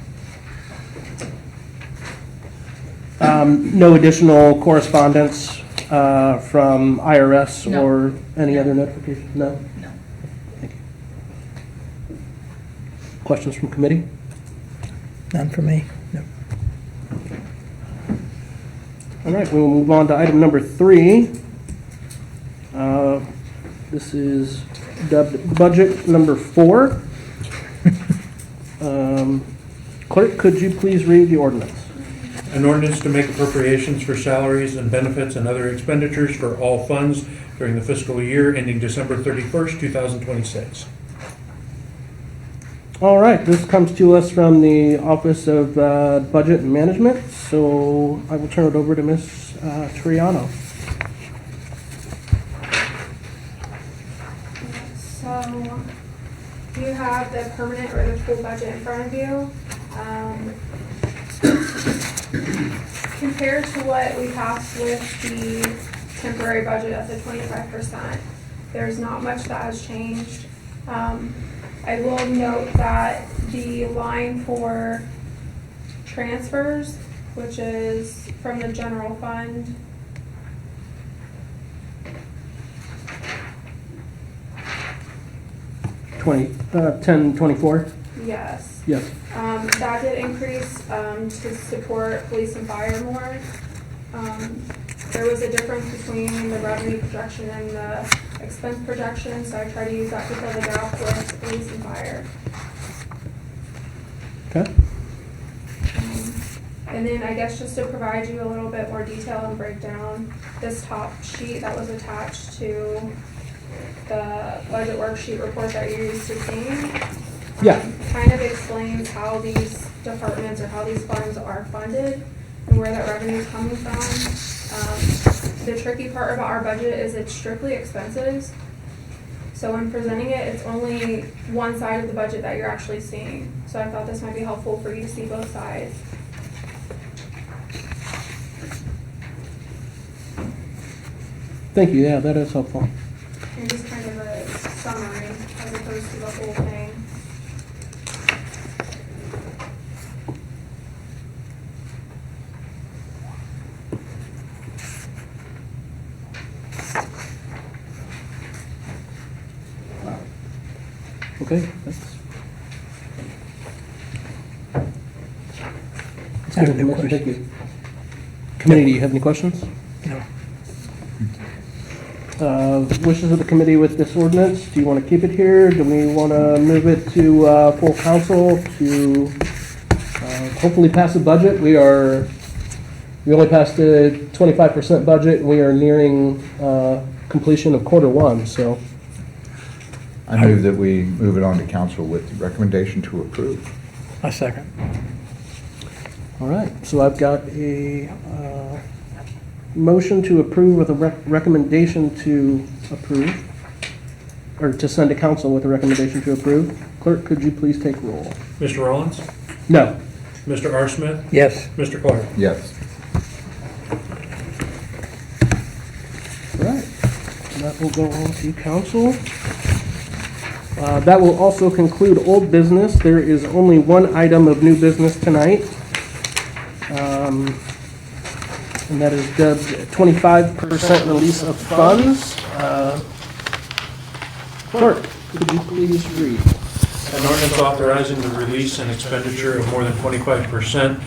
No additional correspondence from IRS No. or any other notifications? No? No. Thank you. Questions from committee? None for me. No. All right, we will move on to item number 3. This is dubbed budget number 4. Clerk, could you please read the ordinance? An ordinance to make appropriations for salaries and benefits and other expenditures for all funds during the fiscal year ending December 31st, 2026. All right, this comes to us from the Office of Budget and Management, so I will turn it over to Ms. Triano. So you have the permanent or the full budget in front of you. Compared to what we passed with the temporary budget of the 25%, there's not much that has changed. I will note that the line for transfers, which is from the general fund, $1024? yes. Yes. That did increase to support police and fire more. There was a difference between the revenue projection and the expense projection, so I try to use that to fill the gap with police and fire. Okay. And then I guess just to provide you a little bit more detail and breakdown, this top sheet that was attached to the budget worksheet report that you're used to seeing. Yeah. Kind of explains how these departments or how these funds are funded and where that revenue is coming from. The tricky part about our budget is it's strictly expenses. So when presenting it, it's only one side of the budget that you're actually seeing. So I thought this might be helpful for you to see both sides. Thank you, yeah, that is helpful. And just kind of a summary as opposed to the whole thing. Okay, that's I have good no information, thank questions. you. Committee, do you have any questions? No. Wishes of the committee with this ordinance, do you want to keep it here? Do we want to move it to full council to hopefully pass the budget? We only passed the 25% budget, and we are nearing completion of Q1, so. I move that we move it on to council with the recommendation to approve. I second. All right, so I've got a motion to approve with a recommendation to approve, or to send to council with a recommendation to approve. Clerk, could you please take roll? Mr. Rollins? No. Mr. R. Smith? Yes. Mr. Clark? Yes. All right, that will go on to council. That will also conclude old business. There is only one item of new business tonight. And that is dubbed 25% release of funds. Clerk, could you please read? An ordinance authorizing the release and expenditure of more than 25%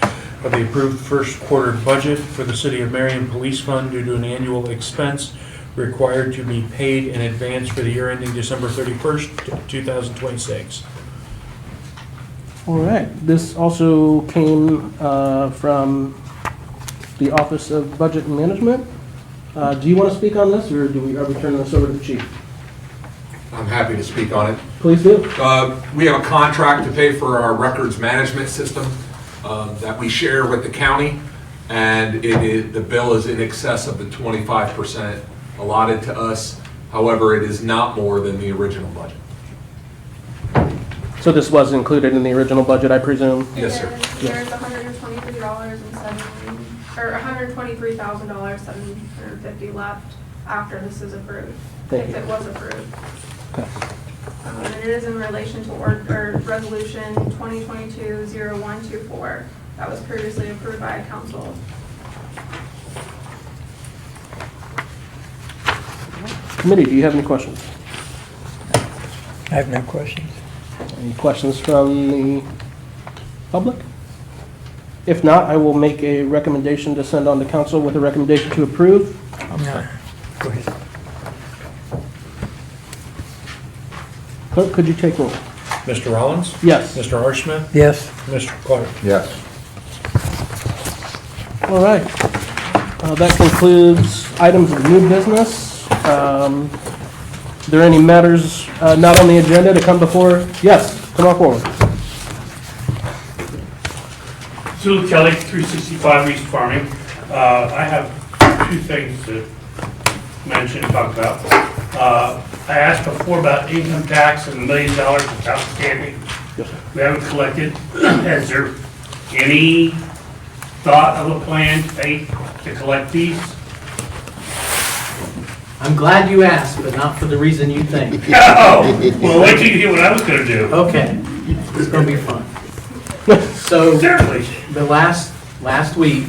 of the approved first quarter budget for the City of Marion Police Fund due to an annual expense required to be paid in advance for the year ending December 31st, 2026. All right, this also came from the Office of Budget and Management. Do you want to speak on this, or are we turning this over to the chief? I'm happy to speak on it. Please do. We have a contract to pay for our records management system that we share with the county, and the bill is in excess of the 25% allotted to us. However, it is not more than the original budget. So this was included in the original budget, I presume? Yes, sir. There's $123,750 left after this is approved, Thank if you. it was approved. Okay. And it is in relation to resolution 2022-0124 that was previously approved by council. Committee, do you have any questions? I have no questions. Any questions from the public? If not, I will make a recommendation to send on to council with a recommendation to approve. No. Go ahead. Clerk, could you take roll? Mr. Rollins? Yes. Mr. R. Smith? Yes. Mr. Clark? Yes. All right. That concludes items of new business. Are there any matters not on the agenda to come before? Yes, come on forward. Sue Kelly, 365 East Farming. I have two things to mention, talk about. I asked before about income tax and $1 million that's outstanding. We haven't collected. Is there any thought of a plan to collect these? I'm glad you asked, but not for the reason you think. No! Well, wait till you hear what I was gonna do. Okay, it's gonna be fun. So, Seriously. the last week,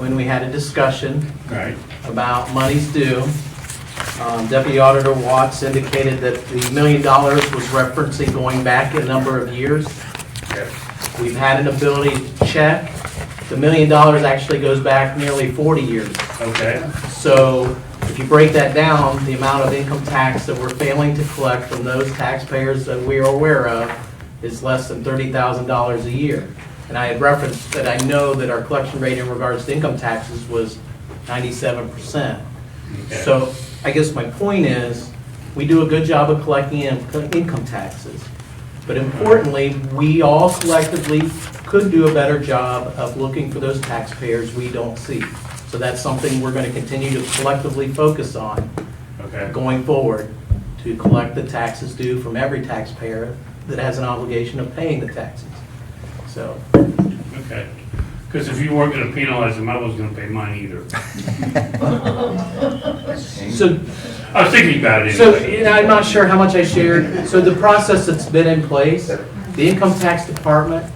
when we had a discussion Right. about monies due, Deputy Auditor Watts indicated that the $1 million was referencing going back a number of years. We've had an ability to check. The $1 million actually goes back nearly 40 years. Okay. So if you break that down, the amount of income tax that we're failing to collect from those taxpayers that we are aware of is less than $30,000 a year. And I had referenced that I know that our collection rate in regards to income taxes was 97%. Okay. So I guess my point is, we do a good job of collecting income taxes. But importantly, we all collectively could do a better job of looking for those taxpayers we don't see. So that's something we're going to continue to collectively focus on Okay. going forward to collect the taxes due from every taxpayer that has an obligation of paying the taxes. So, Okay. Because if you weren't gonna penalize them, I wasn't gonna pay mine either. so I was thinking about it So, anyway. I'm not sure how much I shared. So the process that's been in place, the income tax department,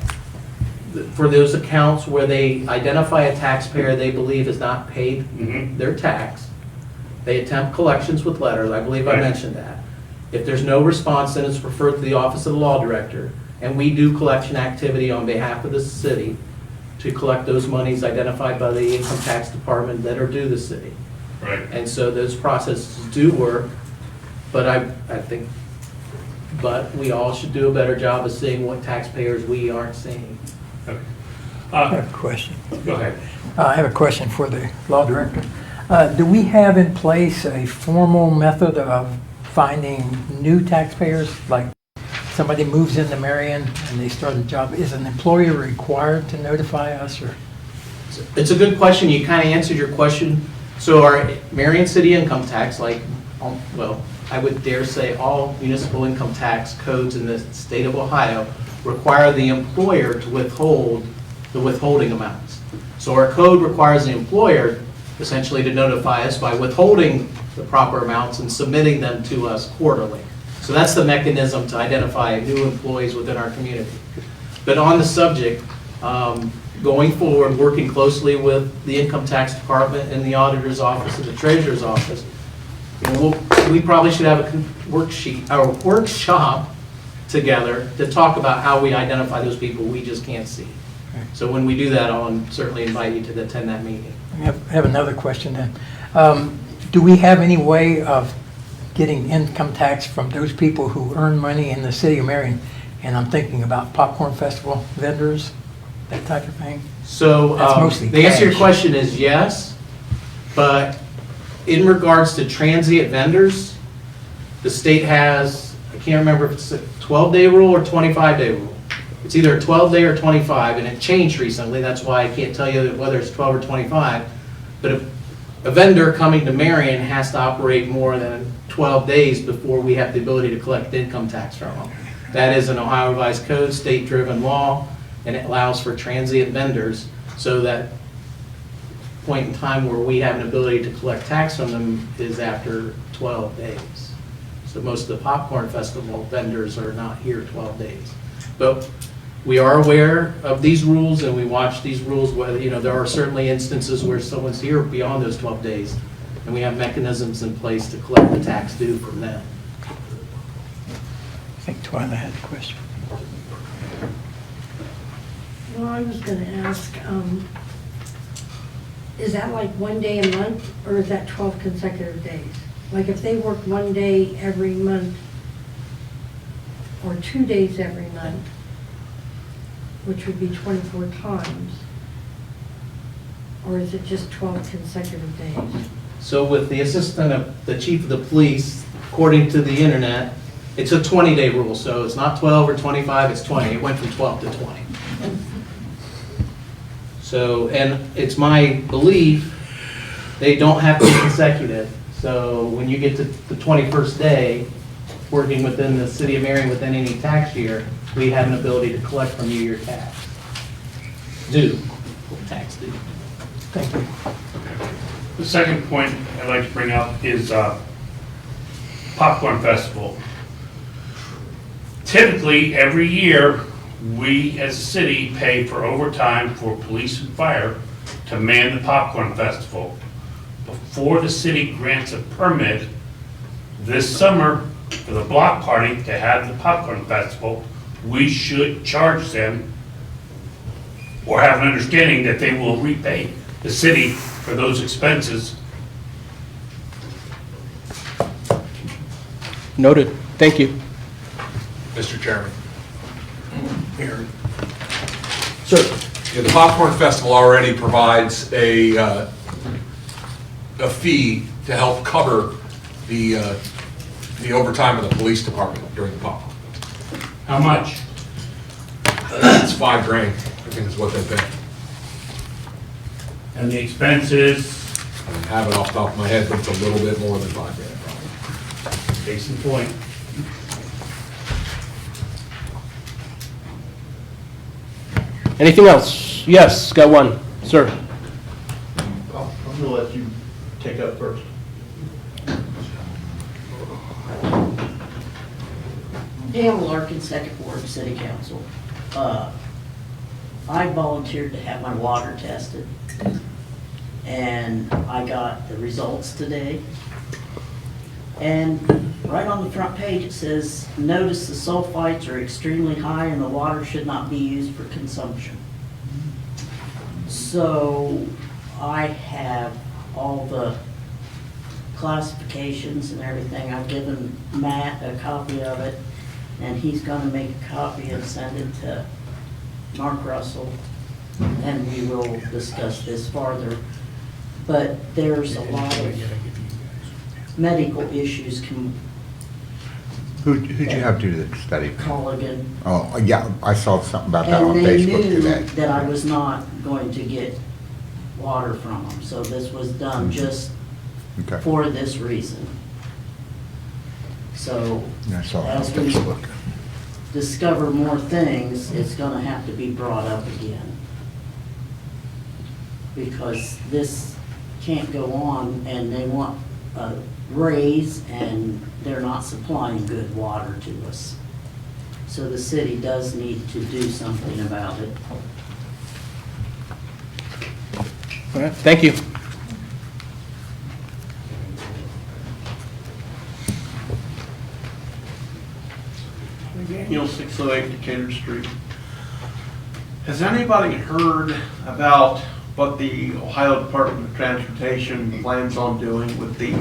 for those accounts where they identify a taxpayer they believe has not paid their tax, they attempt collections with letters. I believe I Right. mentioned that. If there's no response, then it's referred to the office of the law director, and we do collection activity on behalf of the city to collect those monies identified by the income tax department that are due the city. Right. And so those processes do work, but I think, but we all should do a better job of seeing what taxpayers we aren't seeing. I have a question. Go ahead. I have a question for the law director. Do we have in place a formal method of finding new taxpayers? Like somebody moves into Marion and they start a job, is an employer required to notify us or? It's a good question. You kind of answered your question. So our Marion City income tax, like, well, I would dare say all municipal income tax codes in the state of Ohio require the employer to withhold the withholding amounts. So our code requires the employer essentially to notify us by withholding the proper amounts and submitting them to us quarterly. So that's the mechanism to identify new employees within our community. But on the subject, going forward, working closely with the income tax department and the auditor's office and the treasurer's office, we probably should have a worksheet or workshop together to talk about how we identify those people we just can't see. So when we do that, I'll certainly invite you to attend that meeting. I have another question then. Do we have any way of getting income tax from those people who earn money in the city of Marion? And I'm thinking about popcorn festival vendors, that type of thing. So That's mostly the answer to your cash. question is yes, but in regards to transient vendors, the state has, I can't remember if it's a 12-day rule or 25-day rule. It's either a 12-day or 25, and it changed recently. That's why I can't tell you whether it's 12 or 25. But if a vendor coming to Marion has to operate more than 12 days before we have the ability to collect income tax from them. That is an Ohio Revised Code, state-driven law, and it allows for transient vendors so that point in time where we have an ability to collect tax from them is after 12 days. So most of the popcorn festival vendors are not here 12 days. But we are aware of these rules and we watch these rules, whether, there are certainly instances where someone's here beyond those 12 days and we have mechanisms in place to collect the tax due from them. I think Twyla had a question. Well, I was going to ask, is that like one day a month, or is that 12 consecutive days? Like if they work one day every month, or 2 days every month, which would be 24 times, or is it just 12 consecutive days? So with the assistant of the chief of the police, according to the internet, it's a 20-day rule, so it's not 12 or 25, it's 20. It went from 12 to 20. So, and it's my belief, they don't have to be consecutive. So when you get to the 21st day, working within the city of Marion within any tax year, we have an ability to collect from you your tax due. Thank you. The second point I'd like to bring up is popcorn festival. Typically, every year, we as a city pay for overtime for police and fire to man the popcorn festival. Before the city grants a permit this summer for the block party to have the popcorn festival, we should charge them or have an understanding that they will repay the city for those expenses. Noted. Thank you. Mr. Chairman. So, the Popcorn Festival already provides a fee to help cover the overtime of the police department during the popcorn. How much? It's $5,000, I think is what they pay. And the expenses? I don't have it off the top of my head, but it's a little bit more than $5,000 probably. Case in point. Anything else? Yes, got one, sir. I'm gonna let you take up first. Dan Larkin, Second Ward City Council. I volunteered to have my water tested, and I got the results today. And right on the front page it says, notice the sulfites are extremely high and the water should not be used for consumption. So I have all the classifications and everything. I've given Matt a copy of it, and he's gonna make a copy and send it to Mark Russell, and we will discuss this farther. But there's a lot of medical issues. Who'd you have do the study? Colligan. Oh, yeah, I saw something about that on And they Facebook knew today. that I was not going to get water from them, so this was done just Okay. for this reason. So Yeah, I saw that on as we Facebook. discover more things, it's gonna have to be brought up again. Because this can't go on, and they want a raise, and they're not supplying good water to us. So the city does need to do something about it. All right, thank you. Daniel, 608 Decatur Street. Has anybody heard about what the Ohio Department of Transportation plans on doing with the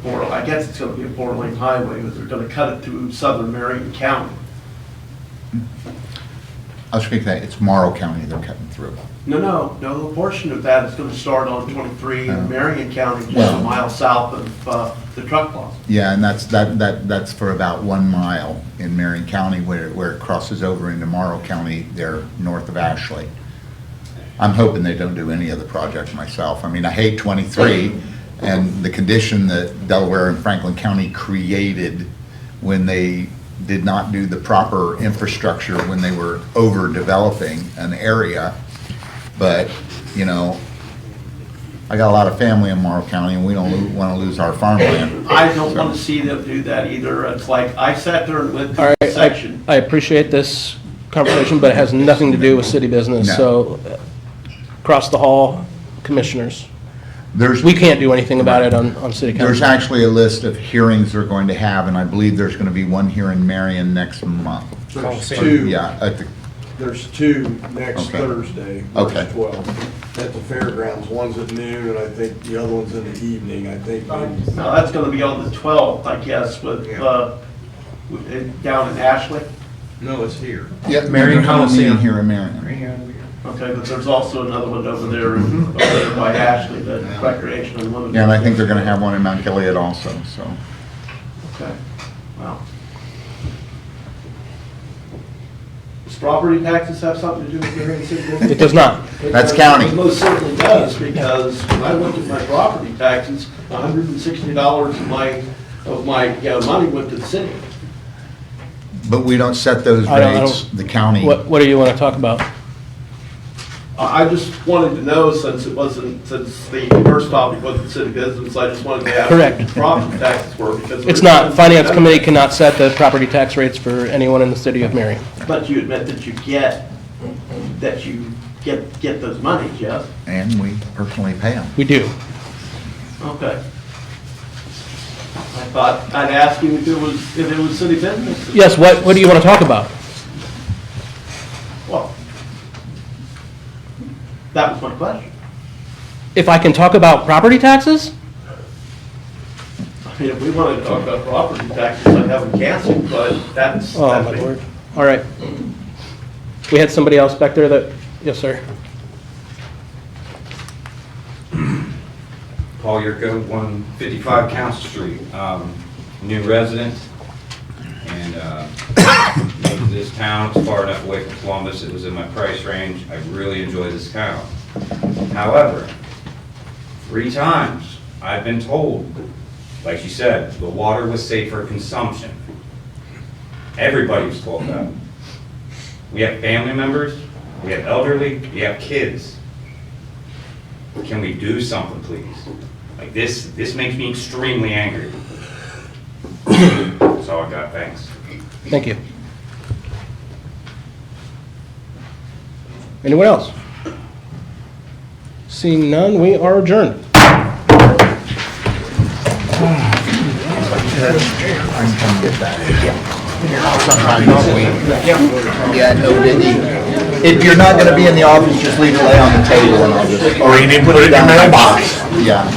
four, I guess it's gonna be a 4-lane highway, but they're gonna cut it through southern Marion County. I was thinking that it's Morrow County they're cutting through. No, the portion of that is gonna start on 23 in Marion County, just Well- a mile south of the truck plaza. Yeah, and that's for about 1 mile in Marion County where it crosses over into Morrow County there north of Ashley. I'm hoping they don't do any of the project myself. I mean, I hate 23 and the condition that Delaware and Franklin County created when they did not do the proper infrastructure when they were overdeveloping an area. But, you know, I got a lot of family in Morrow County and we don't want to lose our farmland. I don't want to see them do that either. It's like, I sat there and went All through right, the section. I appreciate this conversation, but it has nothing to do with city business. No. So, across the hall, commissioners, There's, we can't do anything about it on city there's council. actually a list of hearings they're going to have, and I believe there's going to be one here in Marion next month. There's two. Yeah, There's two next Okay. Thursday, Okay. March 12th, at the fairgrounds. One's at noon, and I think the other one's in the evening, I think. maybe. No, that's gonna be on the 12th, I guess, down in Ashley. No, it's here. yeah, Marion they're having a meeting Coliseum. here in Marion. Okay, but there's also another one over there by Ashley, the Recreation Unlimited. Yeah, and I think they're going to have one in Mount Gilead also, so. Okay, wow. Does property taxes have something to do with Marion City business? It does not. That's county. It most certainly does, because when I looked at my property taxes, $160 of my money went to the city. But we don't set those I don't- rates, the county. What do you want to talk about? I just wanted to know, since the first topic wasn't city business, I just wanted to ask Correct. what the property taxes were, because. It's not, Finance Committee cannot set the property tax rates for anyone in the city of Marion. But you admit that you get those monies, yes? And we personally pay them. We do. Okay. I thought I'd ask you if it was city business. Yes, what do you want to talk about? Well, that was my question. If I can talk about property taxes? I mean, if we wanted to talk about property taxes, I'd have them canceled, but that's. Oh, my word. All right. We had somebody else back there that, yes, sir. Paul Yurko, 155 Council Street, new resident, and moved to this town. It's far enough away from Columbus. It was in my price range. I really enjoy this town. However, 3 times I've been told Like you said, the water was safe for consumption. Everybody was told that. We have family members, we have elderly, we have kids. Can we do something, please? Like this makes me extremely angry. That's all I got, thanks. Thank you. Anyone else? Seeing none, we are adjourned. Yeah, no biggie. If you're not gonna be in the office, just leave it lay on the table and I'll just. Or you need to put it in your mailbox. Yeah.